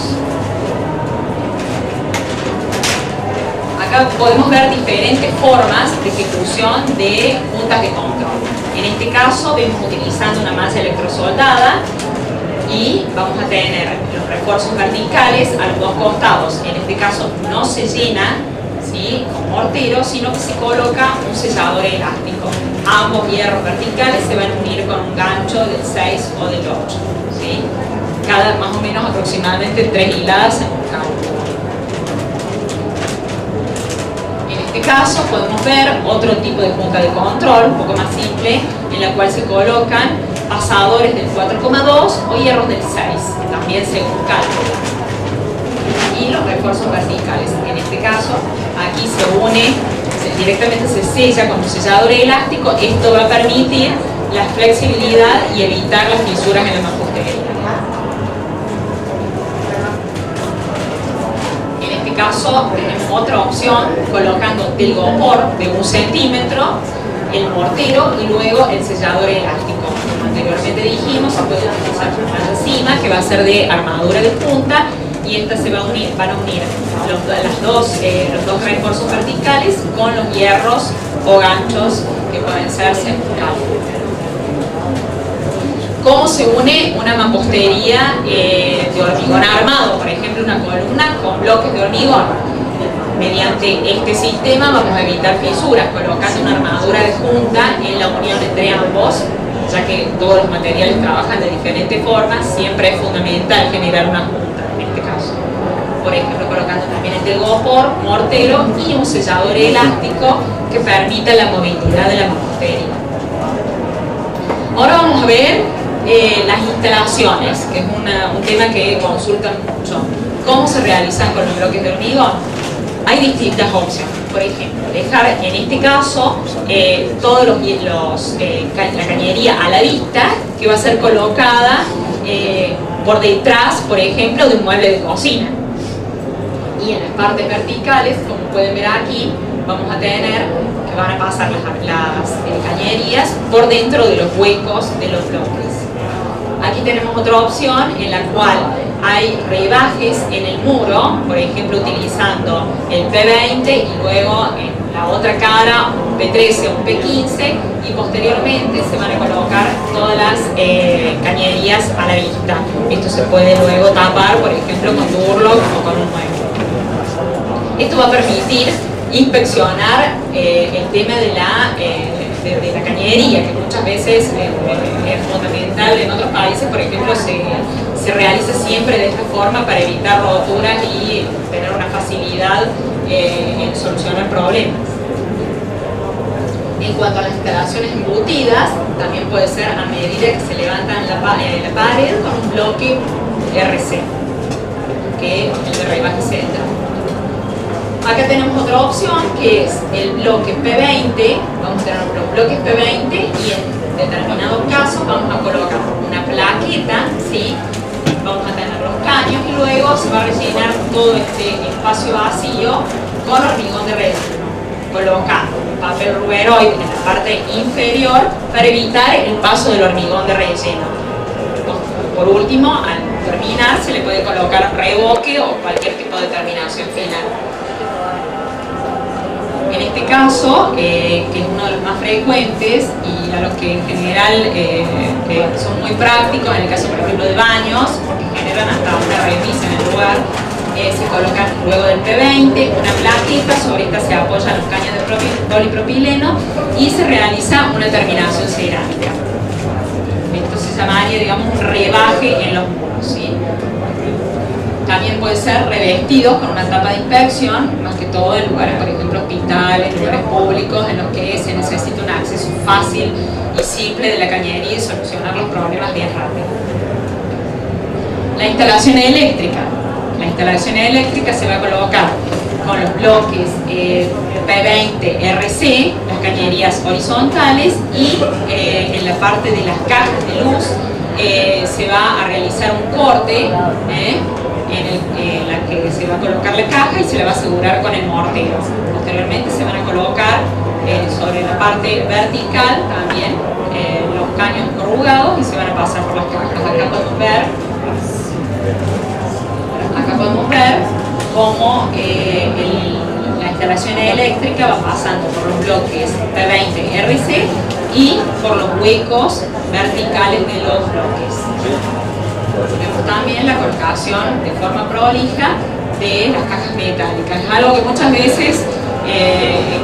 Acá podemos ver diferentes formas de ejecución de juntas de control. En este caso vemos utilizando una malla electrosoldada y vamos a tener los refuerzos verticales a los dos costados. En este caso no se llena, ¿sí?, con mortero, sino que se coloca un sellador elástico. Ambos hierros verticales se van a unir con un gancho del 6 o del 8, ¿sí? Cada más o menos aproximadamente 3 hiladas en un cálculo. En este caso podemos ver otro tipo de junta de control, un poco más simple, en la cual se colocan pasadores del 4,2 o hierros del 6, también según cálculo. Y los refuerzos verticales. En este caso, aquí se une, directamente se sella con un sellador elástico. Esto va a permitir la flexibilidad y evitar las fisuras en la mampostería. En este caso, tenemos otra opción, colocando telgopor de 1 centímetro, el mortero y luego el sellador elástico. Como anteriormente dijimos, se puede utilizar una encima que va a ser de armadura de punta, y estas se van a unir los dos refuerzos verticales con los hierros o ganchos que pueden ser secundarios. ¿Cómo se une una mampostería de hormigón armado? Por ejemplo, una columna con bloques de hormigón. Mediante este sistema vamos a evitar fisuras, colocando una armadura de junta en la unión entre ambos, ya que todos los materiales trabajan de diferentes formas. Siempre es fundamental generar una junta, en este caso. Por ejemplo, colocando también el telgopor, mortero y un sellador elástico que permita la movilidad de la mampostería. Ahora vamos a ver las instalaciones, que es un tema que consultan mucho. ¿Cómo se realizan con los bloques de hormigón? Hay distintas opciones. Por ejemplo, dejar en este caso todos la cañería a la vista, que va a ser colocada por detrás, por ejemplo, de un mueble de cocina. Y en las partes verticales, como pueden ver aquí, vamos a tener que van a pasar las cañerías por dentro de los huecos de los bloques. Aquí tenemos otra opción en la cual hay rebajes en el muro, por ejemplo utilizando el P20 y luego en la otra cara un P13 o un P15, y posteriormente se van a colocar todas las cañerías a la vista. Esto se puede luego tapar, por ejemplo, con Durlock o con un mueble. Esto va a permitir inspeccionar el tema de la cañería, que muchas veces es fundamental. En otros países, por ejemplo, se realiza siempre de esta forma para evitar roturas y tener una facilidad en solucionar problemas. En cuanto a las instalaciones embutidas, también puede ser a medida que se levantan la pared con un bloque RC, que es el de rebaje central. Acá tenemos otra opción que es el bloque P20. Vamos a tener los bloques P20 y en determinados casos vamos a colocar una plaqueta, ¿sí? Vamos a tener los caños y luego se va a rellenar todo este espacio vacío con hormigón de relleno, colocando papel ruberoide en la parte inferior para evitar el paso del hormigón de relleno. Por último, al terminar se le puede colocar reboque o cualquier tipo de terminación final. En este caso, que es uno de los más frecuentes y a los que en general son muy prácticos, en el caso por ejemplo de baños, porque generan hasta una remise en el lugar, se colocan luego del P20 una plaquita, sobre esta se apoyan los caños de polipropileno y se realiza una terminación cerámica. Esto se llamaría, digamos, un rebaje en los muros, ¿sí? También puede ser revestidos con una tapa de inspección, más que todo en lugares, por ejemplo, hospitales, lugares públicos en los que se necesita un acceso fácil y simple de la cañería y solucionar los problemas bien rápido. La instalación eléctrica. La instalación eléctrica se va a colocar con los bloques P20 RC, las cañerías horizontales, y en la parte de las cajas de luz se va a realizar un corte en la que se va a colocar la caja y se la va a asegurar con el mortero. Posteriormente se van a colocar sobre la parte vertical también los caños corrugados y se van a pasar por las cajas. Acá podemos ver cómo la instalación eléctrica va pasando por los bloques P20 RC y por los huecos verticales de los bloques. Vemos también la colocación de forma prolija de las cajas metálicas. Es algo que muchas veces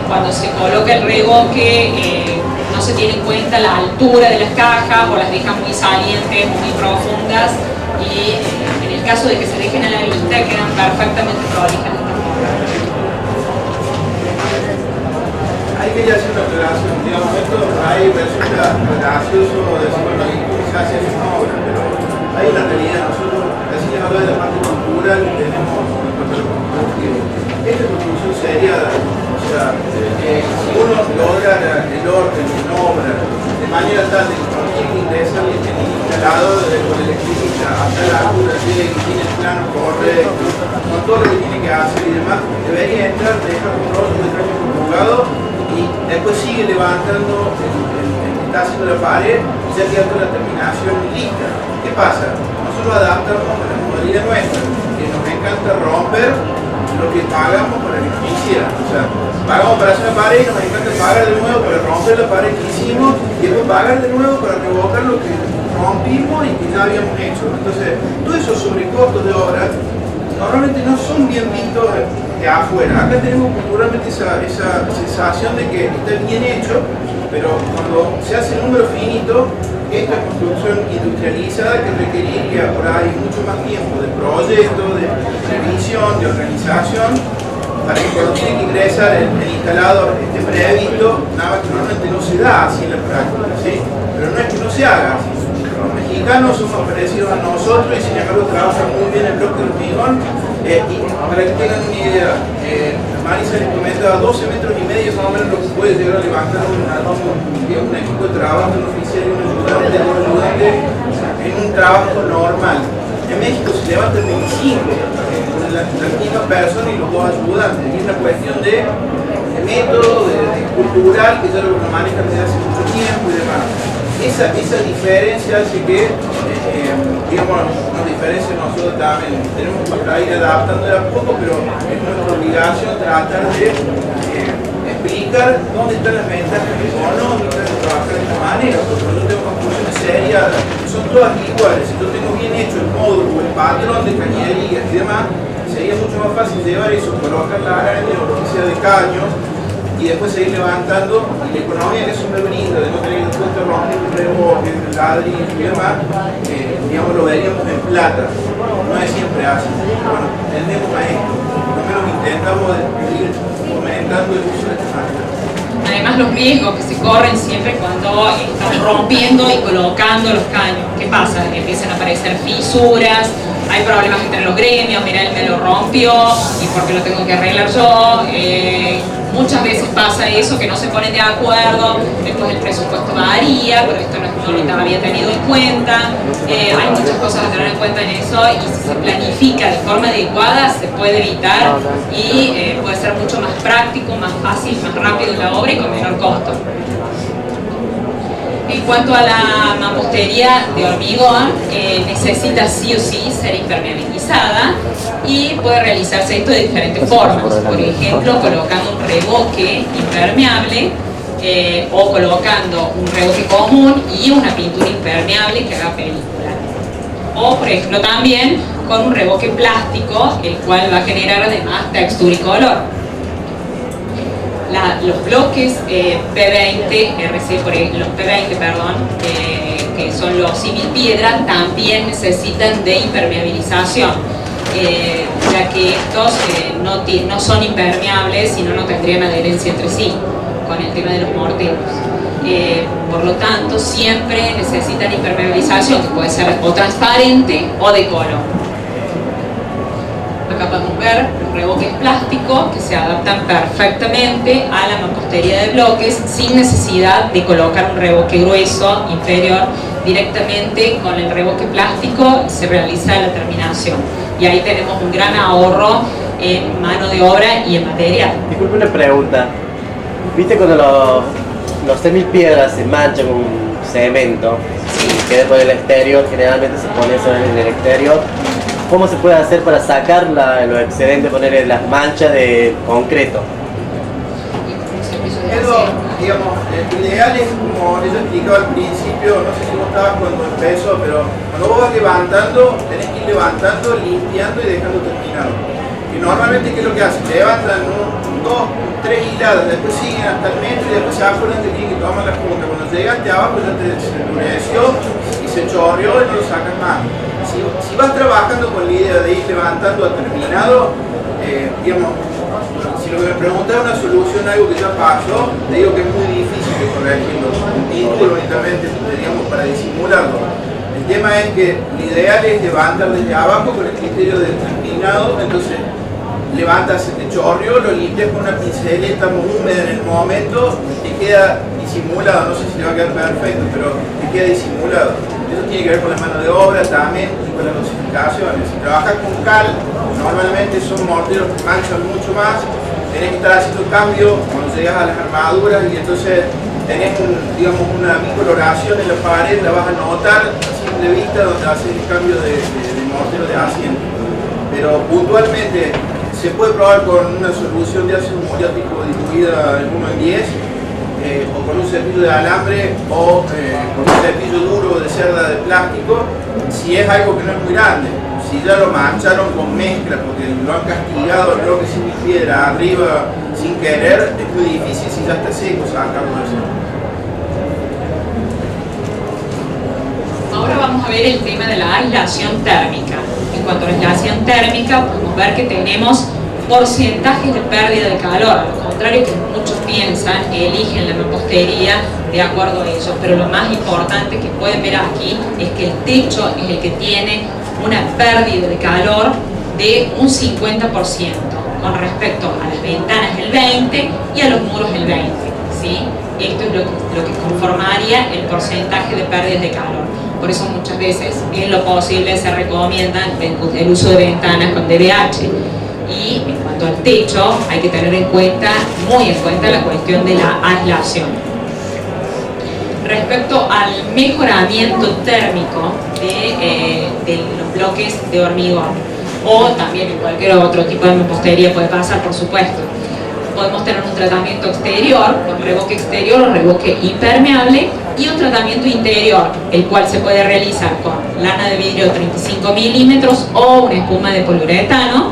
cuando se coloca el revoque no se tiene en cuenta la altura de las cajas o las dejan muy salientes, muy profundas, y en el caso de que se dejen a la vista quedan perfectamente prolijas. Hay que ya hacer una aclaración, digamos, esto hay resulta gracioso decirlo que se hace en una obra, pero hay una realidad. Nosotros, así que hablar de la parte cultural, tenemos que esta construcción seriada, o sea, si uno logra el orden en obra de manera tal de que cualquier que ingresa y esté instalado con el electricista hasta la altura, tiene el plano correcto, con todo lo que tiene que hacer y demás, debería entrar, dejar un rollo de caño conjugado y después sigue levantando el que está haciendo la pared y ya queda toda la terminación lista. ¿Qué pasa? Nosotros adaptamos a la modalidad nuestra, que nos encanta romper lo que pagamos para que nos hicieran. O sea, pagamos para hacer la pared y nos encanta pagar de nuevo para romper la pared que hicimos y después pagar de nuevo para revocar lo que rompimos y que ya habíamos hecho. Entonces, todos esos sobrecostos de obra normalmente no son bien vistos de afuera. Acá tenemos culturalmente esa sensación de que está bien hecho, pero cuando se hace el número finito, esta construcción industrializada que requeriría por ahí mucho más tiempo de proyecto, de revisión, de organización, para que cuando tiene que ingresar el instalador esté previsto, nada que normalmente no se da así en la práctica, ¿sí? Pero no es que no se haga así. Los mexicanos somos parecidos a nosotros y sin embargo trabajan muy bien el bloque de hormigón. Y para que tengan una idea, Marisa les comentaba 12 metros y medio más o menos lo que puede llegar a levantar un equipo de trabajo, un oficial y un ayudante en un trabajo normal. En México se levanta el 25, con la misma persona y los dos ayudantes. Y es una cuestión de método, de cultural, que ya lo manejan desde hace mucho tiempo y demás. Esa diferencia hace que, digamos, nos diferencia nosotros también. Tenemos que ir adaptando de a poco, pero es nuestra obligación tratar de explicar dónde están las ventajas económicas de trabajar de esta manera, porque cuando yo tengo conclusiones serias, son todas iguales. Si yo tengo bien hecho el módulo o el patrón de cañerías y demás, sería mucho más fácil llevar eso, colocar la araña o lo que sea de caño y después seguir levantando. Y la economía que eso me brinda, de no tener que después romper el reboque, el ladrillo y demás, digamos, lo veríamos en plata. No es siempre así. Bueno, tendemos a esto. Por lo menos intentamos ir fomentando el uso de esta máquina. Además, los riesgos que se corren siempre cuando están rompiendo y colocando los caños. ¿Qué pasa? Empiezan a aparecer fisuras, hay problemas entre los gremios, mira, él me lo rompió y porque lo tengo que arreglar yo. Muchas veces pasa eso, que no se ponen de acuerdo, después el presupuesto varía, pero esto no es lo había tenido en cuenta. Hay muchas cosas a tener en cuenta en eso y si se planifica de forma adecuada se puede evitar y puede ser mucho más práctico, más fácil, más rápido la obra y con menor costo. En cuanto a la mampostería de hormigón, necesita sí o sí ser impermeabilizada y puede realizarse esto de diferentes formas. Por ejemplo, colocando un revoque impermeable o colocando un revoque común y una pintura impermeable que haga película. O, por ejemplo, también con un revoque plástico, el cual va a generar además textura y color. Los bloques P20, los P20, perdón, que son los símil piedra, también necesitan de impermeabilización, ya que estos no son impermeables, sino no tendrían adherencia entre sí con el tema de los morteros. Por lo tanto, siempre necesitan impermeabilización, que puede ser o transparente o de color. Acá podemos ver los revoques plásticos que se adaptan perfectamente a la mampostería de bloques sin necesidad de colocar un revoque grueso inferior. Directamente con el revoque plástico se realiza la terminación y ahí tenemos un gran ahorro en mano de obra y en material. Disculpe una pregunta, ¿viste cuando los semilpiedras se manchan con cemento y queda por el exterior? Generalmente se pone eso en el exterior. ¿Cómo se puede hacer para sacar los excedentes, ponerle las manchas de concreto? Eso, digamos, lo ideal es como les explicaba al principio, no sé si vos estabas cuando empezó, pero cuando vos vas levantando, tenés que ir levantando, limpiando y dejando terminado. Y normalmente, ¿qué es lo que hacen? Levantan 2, 3 hiladas, después siguen hasta el metro y después se acuerdan que tienen que tomar la punta. Cuando llegaste abajo ya se endureció y se chorreó y no lo sacan más. Si vas trabajando con la idea de ir levantando a terminado, digamos, si lo que me preguntas es una solución a algo que ya pasó, te digo que es muy difícil de corregirlo. Un título únicamente, digamos, para disimularlo. El tema es que lo ideal es levantar desde abajo con el criterio del terminado, entonces levantas el chorrio, lo limpias con una pinceleta húmeda en el momento y queda disimulado. No sé si le va a quedar perfecto, pero te queda disimulado. Eso tiene que ver con la mano de obra también y con las dosificaciones. Si trabajas con cal, normalmente son morteros que manchan mucho más, tenés que estar haciendo cambio cuando llegas a las armaduras y entonces tenés digamos, una bicoloración en la pared, la vas a notar a simple vista donde haces el cambio de mortero de asiento. Pero puntualmente se puede probar con una solución de ácido muriático diluida en 1 en 10, o con un cepillo de alambre o con un cepillo duro de cerda de plástico, si es algo que no es muy grande. Si ya lo mancharon con mezcla porque lo han castigado el bloque sin piedra arriba sin querer, es muy difícil si ya está seco sacarlo de eso. Ahora vamos a ver el tema de la aislación térmica. En cuanto a la aislación térmica, podemos ver que tenemos porcentajes de pérdida de calor, a lo contrario que muchos piensan, eligen la mampostería de acuerdo a ello, pero lo más importante que pueden ver aquí es que el techo es el que tiene una pérdida de calor de un 50% con respecto a las ventanas el 20% y a los muros el 20%, ¿sí? Esto es lo que conformaría el porcentaje de pérdidas de calor. Por eso muchas veces, en lo posible, se recomienda el uso de ventanas con DBH. Y en cuanto al techo, hay que tener muy en cuenta la cuestión de la aislación. Respecto al mejoramiento térmico de los bloques de hormigón, o también en cualquier otro tipo de mampostería puede pasar, por supuesto. Podemos tener un tratamiento exterior, con revoque exterior o revoque impermeable, y un tratamiento interior, el cual se puede realizar con lana de vidrio 35 milímetros o una espuma de poliuretano,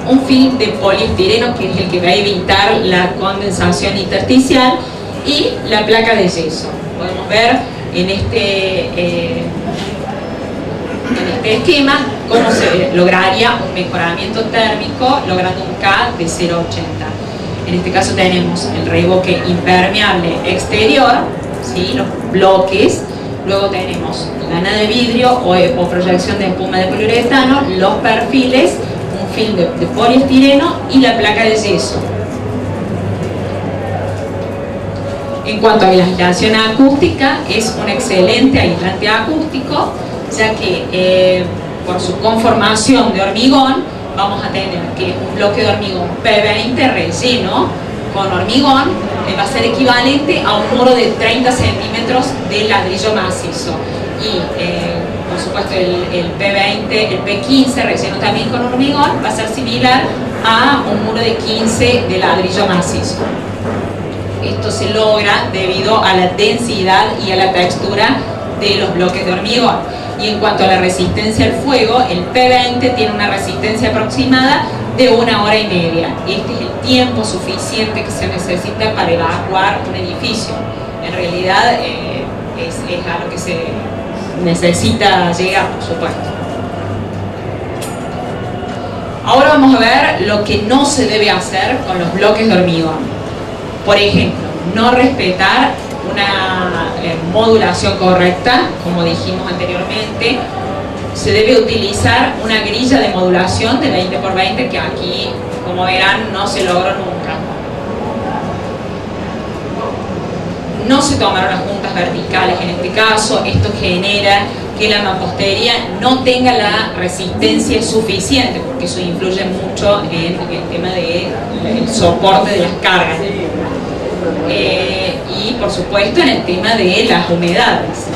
un film de poliestireno, que es el que va a evitar la condensación intersticial, y la placa de yeso. Podemos ver en este esquema cómo se lograría un mejoramiento térmico logrando un K de 0,80. En este caso tenemos el revoque impermeable exterior, ¿sí? Los bloques, luego tenemos lana de vidrio o proyección de espuma de poliuretano, los perfiles, un film de poliestireno y la placa de yeso. En cuanto a la aislación acústica, es un excelente aislante acústico, ya que por su conformación de hormigón vamos a tener que un bloque de hormigón P20 relleno con hormigón va a ser equivalente a un muro de 30 centímetros de ladrillo macizo, y por supuesto el P20, el P15 relleno también con hormigón va a ser similar a un muro de 15 de ladrillo macizo. Esto se logra debido a la densidad y a la textura de los bloques de hormigón. Y en cuanto a la resistencia al fuego, el P20 tiene una resistencia aproximada de 1 hora y media. Este es el tiempo suficiente que se necesita para evacuar un edificio. En realidad es a lo que se necesita llegar, por supuesto. Ahora vamos a ver lo que no se debe hacer con los bloques de hormigón. Por ejemplo, no respetar una modulación correcta, como dijimos anteriormente. Se debe utilizar una grilla de modulación de 20 por 20, que aquí, como verán, no se logró nunca. No se tomaron las puntas verticales en este caso. Esto genera que la mampostería no tenga la resistencia suficiente, porque eso influye mucho en el tema del soporte de las cargas. Y por supuesto en el tema de las humedades.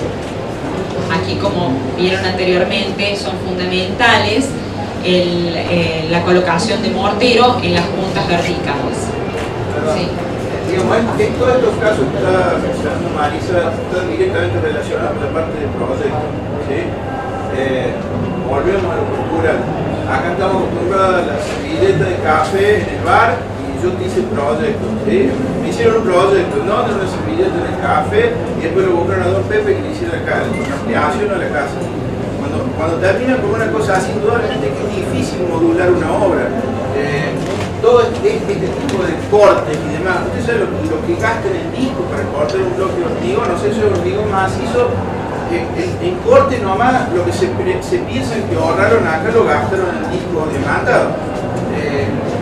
Aquí, como vieron anteriormente, son fundamentales la colocación de mortero en las puntas verticales. Sí. Digamos, en todos estos casos está mencionando Marisa, está directamente relacionado con la parte del proyecto, ¿sí? Volvemos a lo cultural. Acá estamos acostumbrados a la servilleta de café en el bar, y yo te hice el proyecto, ¿sí? Me hicieron un proyecto, no de una servilleta en el café, y después lo buscaron a don Pepe que le hiciera la ampliación a la casa. Cuando terminan con una cosa así, indudablemente que es difícil modular una obra. Todo este tipo de cortes y demás, ustedes saben lo que gastan en disco para cortar un bloque de hormigón, no sé si es hormigón macizo, en corte nomás lo que se piensa que ahorraron acá lo gastaron en disco demandado.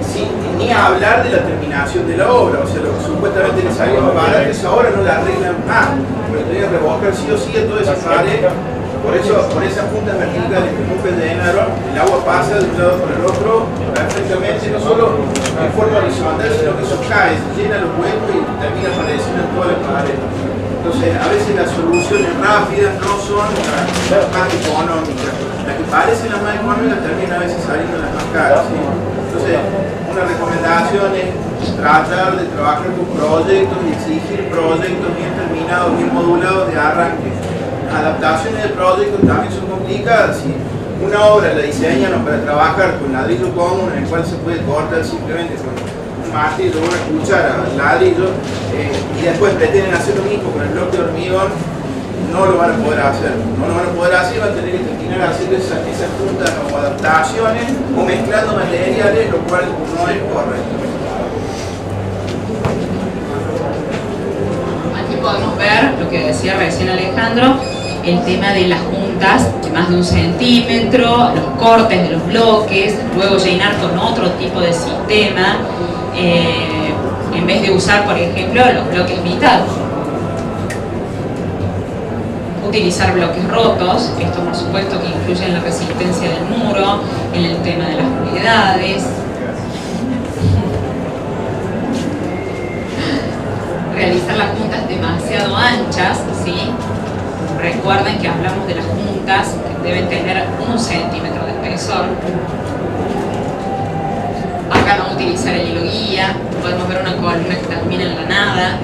Sin ni hablar de la terminación de la obra, o sea, lo que supuestamente les salía más barato, esa obra no la arreglan más, porque tenían que revocar sí o sí a toda esa pared. Por eso, por esas puntas verticales que nunca llenaron, el agua pasa de un lado por el otro perfectamente, no solo en forma horizontal, sino que eso cae, se llena los huecos y termina apareciendo en toda la pared. Entonces, a veces las soluciones rápidas no son las más económicas. Las que parecen las más económicas terminan a veces saliendo las más caras, ¿sí? Entonces, una recomendación es tratar de trabajar con proyectos y exigir proyectos bien terminados, bien modulados de arranque. Adaptaciones de proyectos también son complicadas. Si una obra la diseñan para trabajar con ladrillo común, en el cual se puede cortar simplemente con un martillo o una cuchara al ladrillo, y después pretenden hacer lo mismo con el bloque de hormigón, no lo van a poder hacer. No lo van a poder hacer, van a tener que terminar haciendo esas juntas o adaptaciones o mezclando materiales, lo cual no es correcto. Aquí podemos ver lo que decía recién Alejandro, el tema de las juntas de más de 1 centímetro, los cortes de los bloques, luego llenar con otro tipo de sistema, en vez de usar, por ejemplo, los bloques mitad. utilizar bloques rotos, esto por supuesto que influye en la resistencia del muro, en el tema de las humedades. Realizar las juntas demasiado anchas, ¿sí? Recuerden que hablamos de las juntas que deben tener 1 centímetro de espesor. Acá no utilizar el hilo guía, podemos ver una columna que termina en la nada.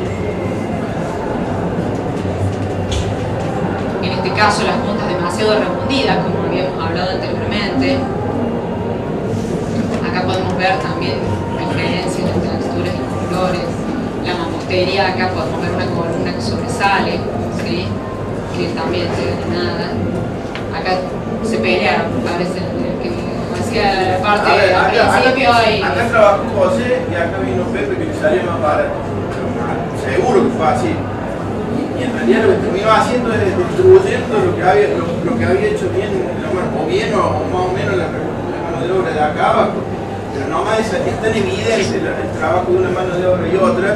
En este caso las puntas demasiado refundidas, como habíamos hablado anteriormente. Acá podemos ver también diferencias en texturas y colores. La mampostería, acá podemos ver una columna que sobresale, ¿sí? Que también se ve de nada. Acá se pelearon, parece, el que hacía la parte al principio. Acá trabajó José y acá vino Pepe, que le salió más barato. Seguro que fue así. Y en realidad lo que terminó haciendo es destruyendo lo que había hecho bien, o bien o más o menos la mano de obra de acá abajo. Pero nomás es tan evidente el trabajo de una mano de obra y otra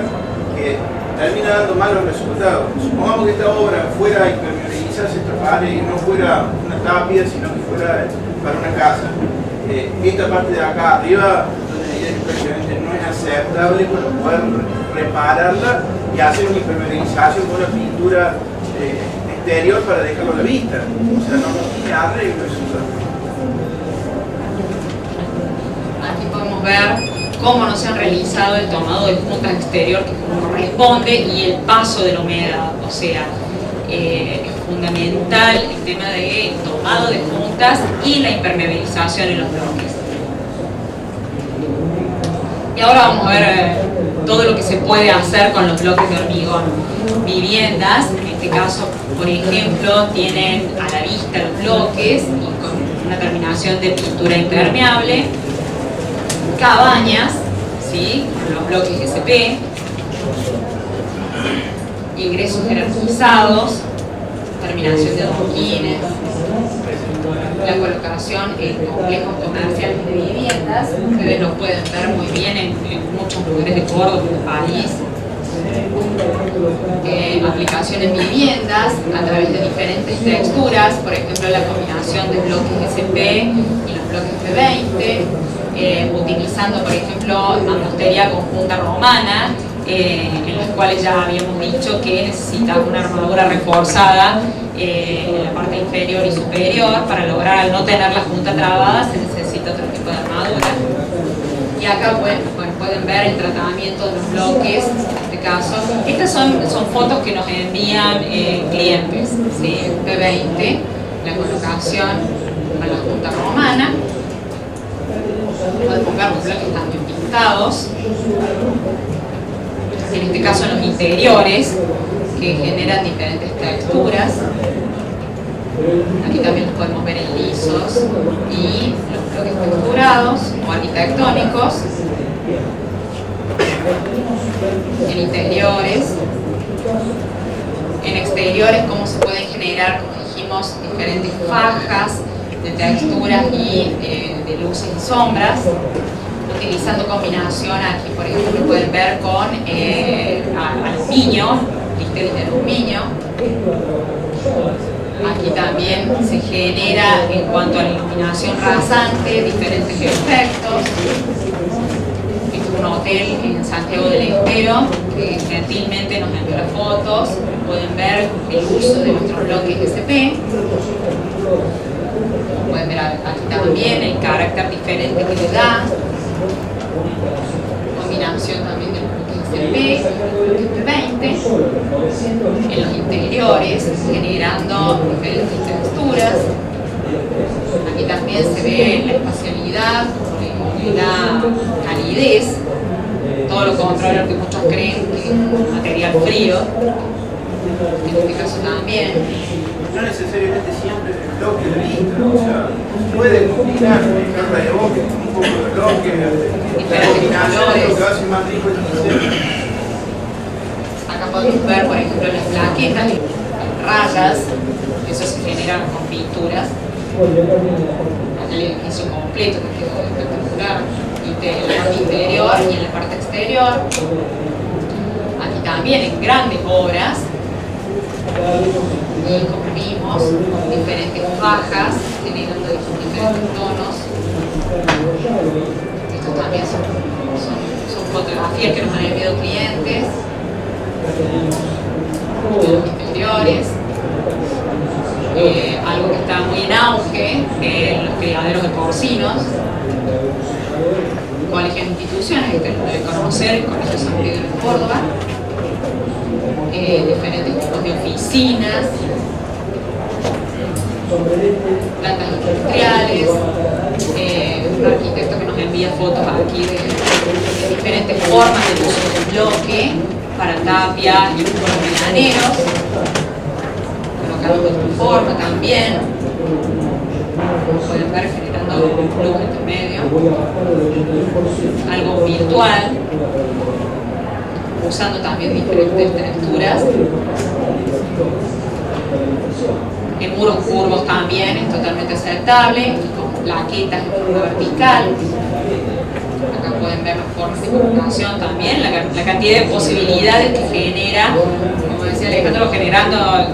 que termina dando malos resultados. Supongamos que esta obra fuera a impermeabilizarse esta pared y no fuera una tapia, sino que fuera para una casa. Esta parte de acá arriba, prácticamente no es aceptable para poder repararla y hacer una impermeabilización con una pintura exterior para dejarlo a la vista. O sea, no tiene arreglo eso. Aquí podemos ver cómo no se han realizado el tomado de juntas exterior que corresponde y el paso de la humedad. O sea, es fundamental el tema de tomado de juntas y la impermeabilización en los bloques. Y ahora vamos a ver todo lo que se puede hacer con los bloques de hormigón. Viviendas, en este caso, por ejemplo, tienen a la vista los bloques y con una terminación de pintura impermeable. Cabañas, ¿sí? Con los bloques SP, ingresos jerarquizados, terminación de adoquines, la colocación en complejos comerciales de viviendas. Ustedes lo pueden ver muy bien en muchos lugares de Córdoba, del país. Aplicación en viviendas a través de diferentes texturas, por ejemplo la combinación de bloques SP y los bloques P20, utilizando por ejemplo mampostería conjunta romana, en las cuales ya habíamos dicho que necesita una armadura reforzada en la parte inferior y superior. Para lograr, al no tener la junta trabada, se necesita otro tipo de armadura. Y acá pueden ver el tratamiento de los bloques, en este caso. Estas son fotos que nos envían clientes, ¿sí? P20, la colocación a la junta romana. Podemos ver los bloques también pintados. En este caso los interiores, que generan diferentes texturas. Aquí también los podemos ver en lisos y los bloques texturados o arquitectónicos. En interiores. En exteriores, cómo se pueden generar, como dijimos, diferentes fajas de texturas y de luces y sombras, utilizando combinación. Aquí por ejemplo pueden ver con aluminio, listeris de aluminio. Aquí también se genera, en cuanto a la iluminación rasante, diferentes efectos. Este es un hotel en Santiago del Estero que gentilmente nos envió las fotos. Pueden ver el uso de nuestros bloques SP. Pueden ver aquí también el carácter diferente que le da. Combinación también de los bloques SP, P20 en los interiores, generando diferentes texturas. Aquí también se ve la espacialidad, la calidez, todo lo contrario a lo que muchos creen que es un material frío. En este caso también. No necesariamente siempre el bloque de vista, o sea, puede combinar carta de boque con un poco de bloque, diferentes colores. Lo que hace más rico el diseño. Acá podemos ver, por ejemplo, las plaquetas, rayas, eso se genera con pinturas. Acá el edificio completo que quedó espectacular, en la parte interior y en la parte exterior. Aquí también en grandes obras. y como vimos, diferentes fajas generando diferentes tonos. Estos también son fotografías que nos han enviado clientes de los interiores. Algo que está muy en auge en los criaderos de porcinos, colegios e instituciones, que deben conocer, el Colegio San Miguel en Córdoba, diferentes tipos de oficinas, plantas industriales, un arquitecto que nos envía fotos aquí de diferentes formas de uso del bloque para tapia y por veraneros, colocado de otra forma también, como pueden ver, generando un flujo intermedio, algo virtual, usando también diferentes texturas. En muros curvos también es totalmente aceptable, con plaquetas en forma vertical. Acá pueden ver las formas de comunicación también, la cantidad de posibilidades que genera, como decía Alejandro,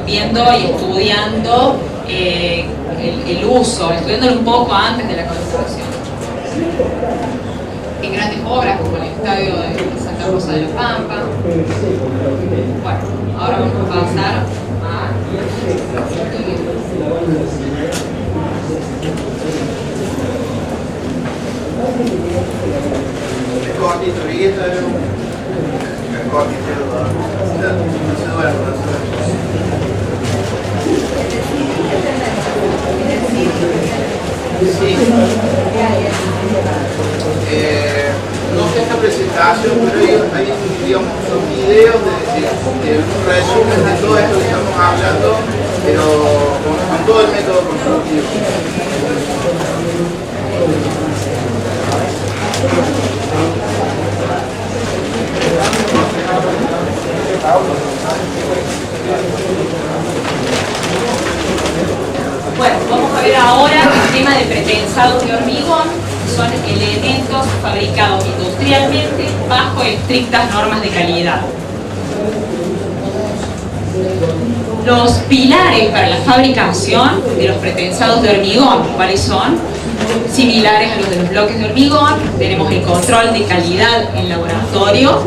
viendo y estudiando el uso, estudiándolo un poco antes de la construcción. En grandes obras como el Estadio de Santa Rosa de la Pampa. Bueno, ahora vamos a pasar a Es cortito, Vigueta es cortito, no se duerme. Sí. No sé esta presentación, pero hay digamos, son videos de un resumen de todo esto que estamos hablando, pero con todo el método constructivo. Bueno, vamos a ver ahora el tema de pretensados de hormigón, que son elementos fabricados industrialmente bajo estrictas normas de calidad. Los pilares para la fabricación de los pretensados de hormigón, ¿cuáles son? Similares a los de los bloques de hormigón, tenemos el control de calidad en laboratorio,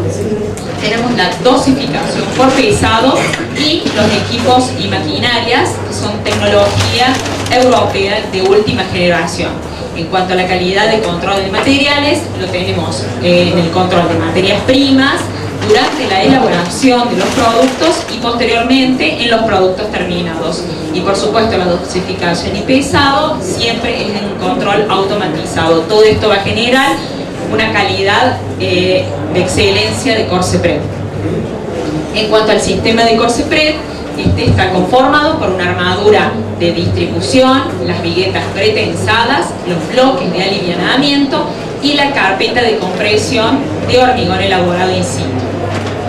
tenemos la dosificación por pesado y los equipos y maquinarias, que son tecnología europea de última generación. En cuanto a la calidad de control de materiales, lo tenemos en el control de materias primas, durante la elaboración de los productos y posteriormente en los productos terminados. Y por supuesto la dosificación y pesado siempre es en un control automatizado. Todo esto va a generar una calidad de excelencia de Corsepred. En cuanto al sistema de Corsepred, este está conformado por una armadura de distribución, las viguetas pretensadas, los bloques de alivianamiento y la carpeta de compresión de hormigón elaborado in situ.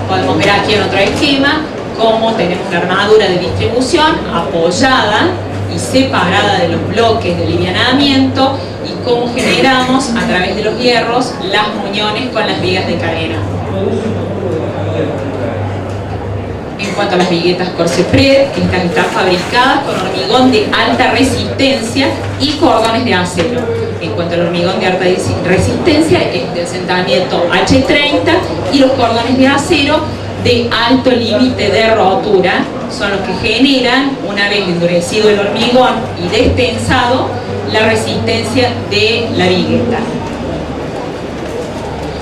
Podemos ver aquí en otro esquema cómo tenemos la armadura de distribución apoyada y separada de los bloques de alivianamiento y cómo generamos a través de los hierros las muñones con las vigas de cadena. En cuanto a las viguetas Corsepred, estas están fabricadas con hormigón de alta resistencia y cordones de acero. En cuanto al hormigón de alta resistencia, es de asentamiento H30 y los cordones de acero de alto límite de rotura son los que generan, una vez endurecido el hormigón y destensado, la resistencia de la vigueta.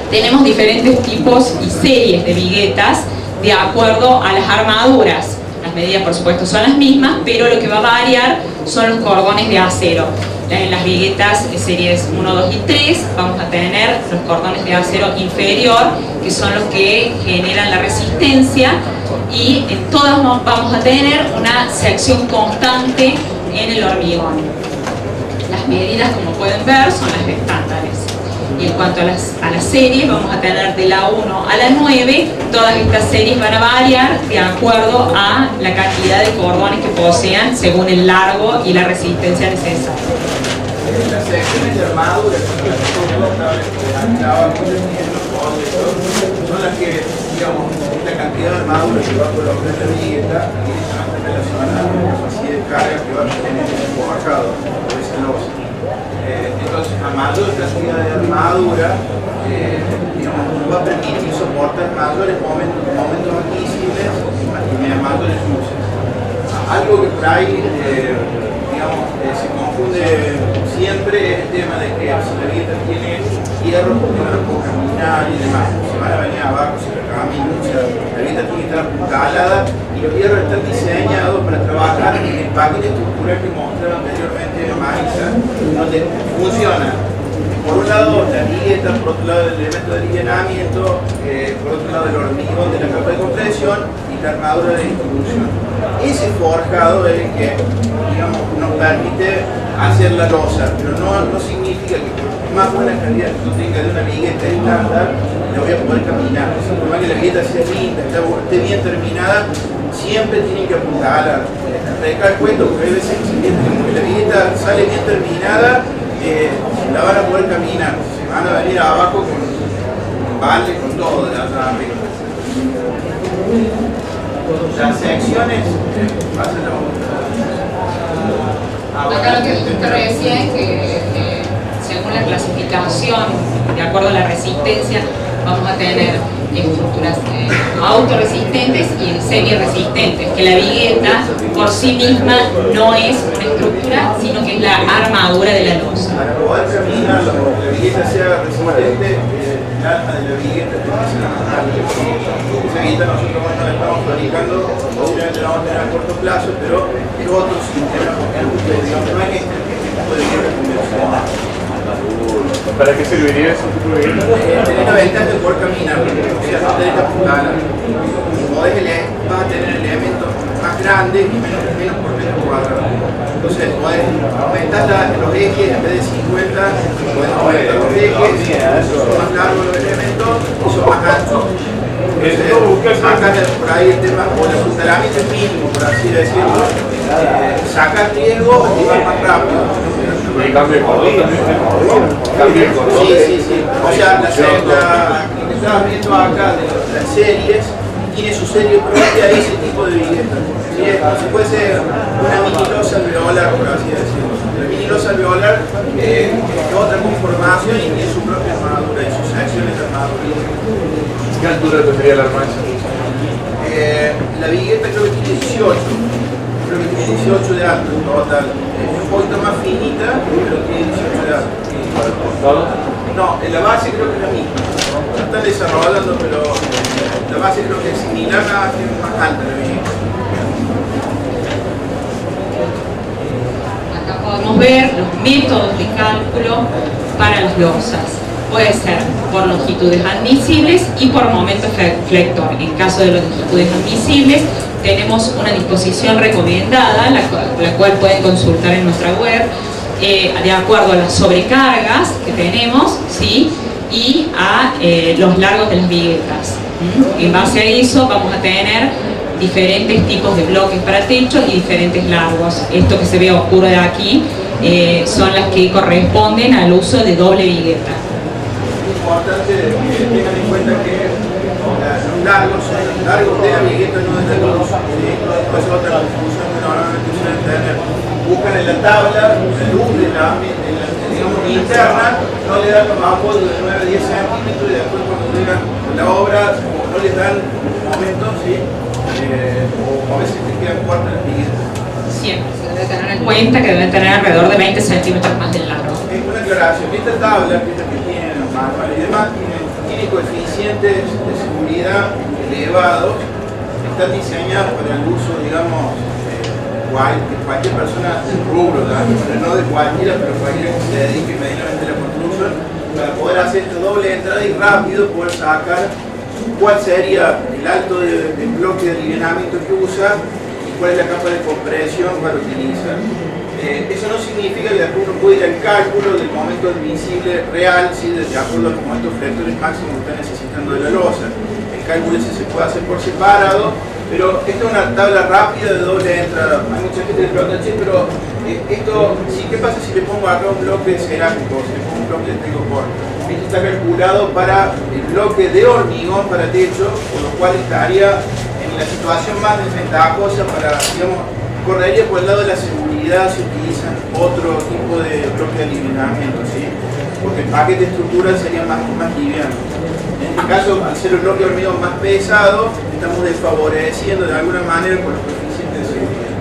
Tenemos diferentes tipos y series de viguetas de acuerdo a las armaduras. Las medidas por supuesto son las mismas, pero lo que va a variar son los cordones de acero. En las viguetas series 1, 2 y 3 vamos a tener los cordones de acero inferior, que son los que generan la resistencia, y en todas vamos a tener una sección constante en el hormigón. Las medidas, como pueden ver, son las estándares. Y en cuanto a las series, vamos a tener de la 1 a la 9, todas estas series van a variar de acuerdo a la cantidad de cordones que posean según el largo y la resistencia necesaria. Las secciones de armadura son las que, digamos, la cantidad de armadura que va a colocar la vigueta directamente relacionada armadura digamos, nos va a permitir soportar mayores momentos admisibles y mayores luces. Algo que por ahí digamos, se confunde siempre es el tema de que si la vieta tiene hierro, porque no la puedo caminar y demás. Si van a venir abajo, si la camino, o sea, la vieta tiene que estar apuntalada y los hierros están diseñados para trabajar en el paquete estructural que mostraba anteriormente Maísa, donde funciona. Por un lado la vieta, por otro lado el elemento de alineamiento, por otro lado el hormigón de la capa de compresión y la armadura de distribución. Ese forjado es el que, digamos, nos permite hacer la losa, pero no significa que por más buena calidad que yo tenga de una vigueta estándar, la voy a poder caminar. Por más que la vigueta sea linda, esté bien terminada, siempre tienen que apuntarla. Recalco esto porque hay veces que si la vigueta sale bien terminada, la van a poder caminar, se van a venir abajo con balde, con todo de allá arriba. Las secciones pasan a Acá lo que dijiste recién, que según la clasificación, de acuerdo a la resistencia, vamos a tener estructuras autorresistentes y semi-resistentes, que la vigueta por sí misma no es una estructura, sino que es la armadura de la losa. Para poder caminar, la vigueta sea resistente, el alma de la vigueta tiene que ser armable. Esa vigueta nosotros no la estamos fabricando, obviamente la vamos a tener a corto plazo, pero es otro sistema, porque no es este tipo de vigueta convencional. ¿Para qué serviría ese tipo de vigueta? Tener la ventaja de poder caminar, o sea, no tener que apuntarla. Vas a tener elementos más grandes y menos por metro cuadrado. Entonces, podés aumentar los ejes, en vez de 50, podés aumentar los ejes, son más largos los elementos y son más anchos. Entonces, acá por ahí el tema, o el apuntalamiento es mínimo, por así decirlo, saca riesgo y va más rápido. Y cambio de color también. Cambio de color. Sí. O sea, lo que estabas viendo acá de las series, tiene su serie propia ese tipo de vigueta. ¿Sí? Si fuese una mini losa alveolar, por así decirlo. La mini losa alveolar es otra conformación y tiene su propia armadura y sus secciones de armadura. ¿Qué altura tendría la armadura? La vigueta creo que tiene 18. Creo que tiene 18 de alto en total. Es un poquito más finita, pero tiene 18 de alto. ¿Para el costado? No, en la base creo que es la misma. La están desarrollando, pero la base creo que es similar, nada que es más alta la vigueta. Acá podemos ver los métodos de cálculo para las losas. Puede ser por longitudes admisibles y por momento flector. En caso de longitudes admisibles, tenemos una disposición recomendada, la cual pueden consultar en nuestra web, de acuerdo a las sobrecargas que tenemos, ¿sí? Y a los largos de las viguetas. En base a eso vamos a tener diferentes tipos de bloques para techos y diferentes largos. Esto que se ve oscuro de aquí son las que corresponden al uso de doble vigueta. Es importante que tengan en cuenta que los largos son los largos de la vigueta, no de la luz. Después otra confusión que normalmente suelen tener. Buscan en la tabla la luz de la digamos, interna, no le dan los apoyos de 9 a 10 centímetros y después cuando llegan la obra no les dan momentos, ¿sí? O a veces te quedan cortas las viguetas. Siempre se debe tener en cuenta que deben tener alrededor de 20 centímetros más del largo. Es una aclaración, esta tabla, que es la que tienen los manuales y demás, tiene coeficientes de seguridad elevados, están diseñados para el uso, digamos, de cualquier persona del rubro, no de cualquiera, pero cualquiera que se dedique medianamente a la construcción, para poder hacer esta doble entrada y rápido poder sacar cuál sería el alto del bloque de alineamiento que usa y cuál es la capa de compresión para utilizar. Eso no significa que después uno puede ir al cálculo del momento admisible real, ¿sí? De acuerdo a los momentos flectores máximos que está necesitando de la losa. El cálculo ese se puede hacer por separado, pero esta es una tabla rápida de doble entrada. Hay mucha gente que le pregunta, che, pero esto, ¿sí? ¿Qué pasa si le pongo acá un bloque cerámico? Si le pongo un bloque de telgopor. Esto está calculado para el bloque de hormigón para techo, por lo cual estaría en la situación más desventajosa para, digamos, correría por el lado de la seguridad si utilizan otro tipo de bloque de alineamiento, ¿sí? porque el paquete estructural sería más liviano. En este caso, al ser el bloque de hormigón más pesado, estamos desfavoreciendo de alguna manera con los coeficientes de seguridad.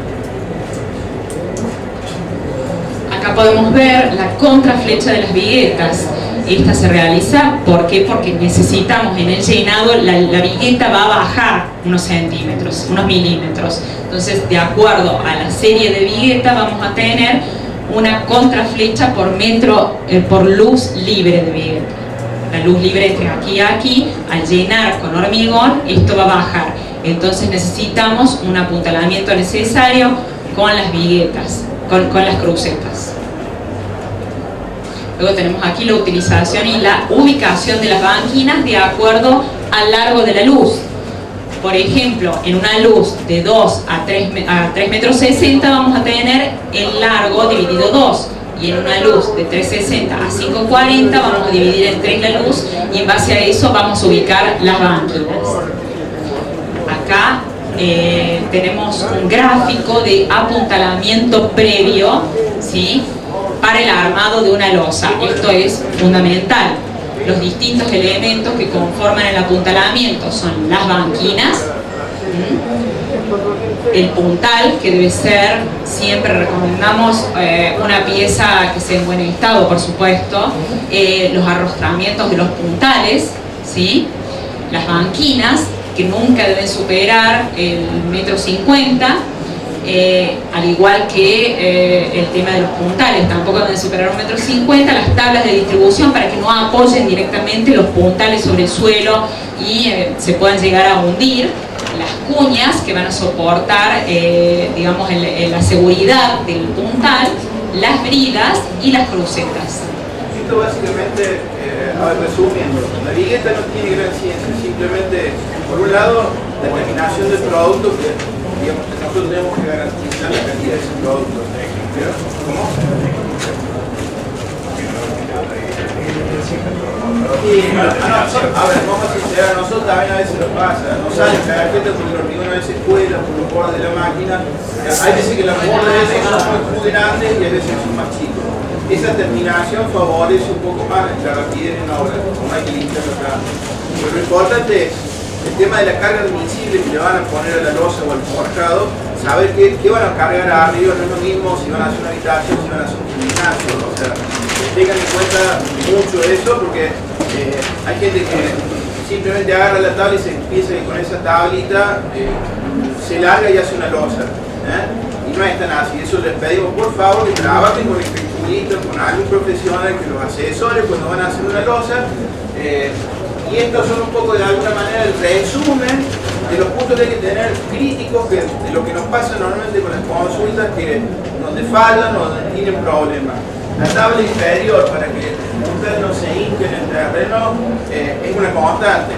Acá podemos ver la contraflecha de las viguetas. Esta se realiza, ¿por qué? Porque necesitamos en el llenado, la vigueta va a bajar unos centímetros, unos milímetros. Entonces, de acuerdo a la serie de vigueta, vamos a tener una contraflecha por metro, por luz libre de vigueta. La luz libre entre aquí a aquí, al llenar con hormigón, esto va a bajar. Entonces necesitamos un apuntalamiento necesario con las viguetas, con las crucetas. Luego tenemos aquí la utilización y la ubicación de las banquinas de acuerdo al largo de la luz. Por ejemplo, en una luz de 2 a 3,60 metros vamos a tener el largo dividido 2. Y en una luz de 3,60 a 5,40 vamos a dividir en 3 la luz y en base a eso vamos a ubicar las banquinas. Acá tenemos un gráfico de apuntalamiento previo, ¿sí?, para el armado de una losa. Esto es fundamental. Los distintos elementos que conforman el apuntalamiento son las banquinas, el puntal, que debe ser, siempre recomendamos una pieza que sea en buen estado, por supuesto, los arrostramientos de los puntales, ¿sí?, las banquinas, que nunca deben superar el 1,50 m, al igual que el tema de los puntales, tampoco deben superar 1,50 m, las tablas de distribución para que no apoyen directamente los puntales sobre el suelo y se puedan llegar a hundir, las cuñas que van a soportar, digamos, la seguridad del puntal, las bridas y las crucetas. Esto básicamente, resumiendo, la vigueta no tiene gran ciencia, simplemente, por un lado, la terminación del producto, que digamos, nosotros tenemos que garantizar la calidad de ese producto. ¿Cómo? Sí, a ver, vamos a sincerar, a nosotros también a veces nos pasa, nos sale carpeta porque el hormigón a veces cuela por los bordes de la máquina. Hay veces que los bordes son muy grandes y a veces son más chicos. Esa terminación favorece un poco más la rapidez en la obra, como hay que limpiarlo acá. Pero lo importante es el tema de la carga admisible que le van a poner a la losa o al forjado, saber qué van a cargar arriba, no es lo mismo si van a hacer una habitación, si van a hacer un gimnasio, o sea, tengan en cuenta mucho eso porque hay gente que simplemente agarra la tabla y se empieza con esa tablita, se larga y hace una losa. Y no es tan así, eso les pedimos por favor que trabajen con escrituristas, con algún profesional que los asesore cuando van a hacer una losa. Y estos son un poco de alguna manera el resumen de los puntos que hay que tener críticos de lo que nos pasa normalmente con las consultas, que donde fallan o donde tienen problemas. La tabla inferior para que ustedes no se hinquen en el terreno es una constante.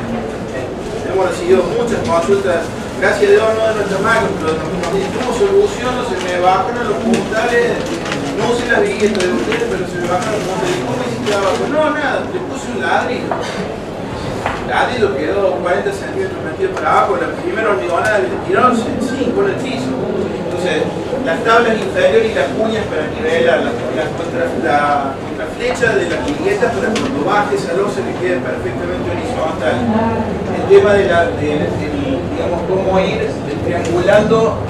Hemos recibido muchas consultas, gracias a Dios no de nuestra mano, pero nos dicen ¿cómo soluciono? Se me bajaron los puntales, no usé las viguetas de ustedes, pero se me bajaron los puntales. ¿Cómo hiciste abajo? No, nada, le puse un ladrillo. El ladrillo quedó 40 centímetros metido para abajo, la primera hormigonada le tiraron 5 en el piso. Entonces, las tablas inferiores y las cuñas para nivelar, la contraflecha de las viguetas para cuando baje esa losa que quede perfectamente horizontal. El tema de digamos, cómo ir triangulando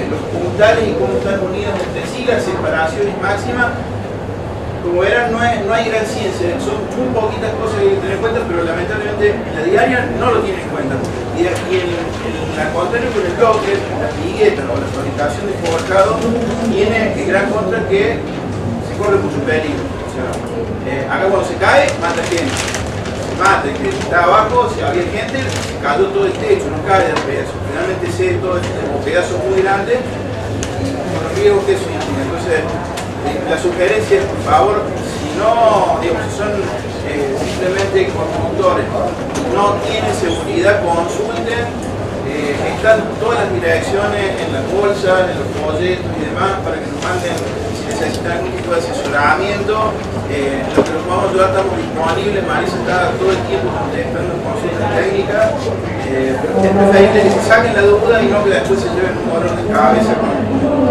los puntales y cómo están unidos entre sí, la separación es máxima. Como verán, no hay gran ciencia, son muy poquitas cosas que hay que tener en cuenta, pero lamentablemente en la diaria no lo tienen en cuenta. Y en la contrario con el bloque, la vigueta o la fabricación de forjado, tiene el gran contra que se corre mucho peligro. O sea, acá cuando se cae, mata gente. Se mata, el que está abajo, si había gente, se cayó todo el techo, no cae del pedazo. Finalmente se todo este pedazo muy grande y con los riesgos que eso implica. Entonces, la sugerencia es, por favor, si no, digamos, si son simplemente conductores, no tienen seguridad, consulten, están todas las direcciones en las bolsas, en los folletos y demás, para que nos manden si necesitan algún tipo de asesoramiento. Lo que nos vamos a ayudar, estamos disponibles, Marisa está todo el tiempo contestando consultas técnicas, pero es preferible que se saquen la duda y no que después se lleven un dolor de cabeza con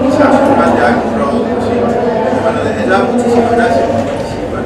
quizás un mal de algún producto. ¿Sí? Bueno, desde ya muchísimas gracias por participar.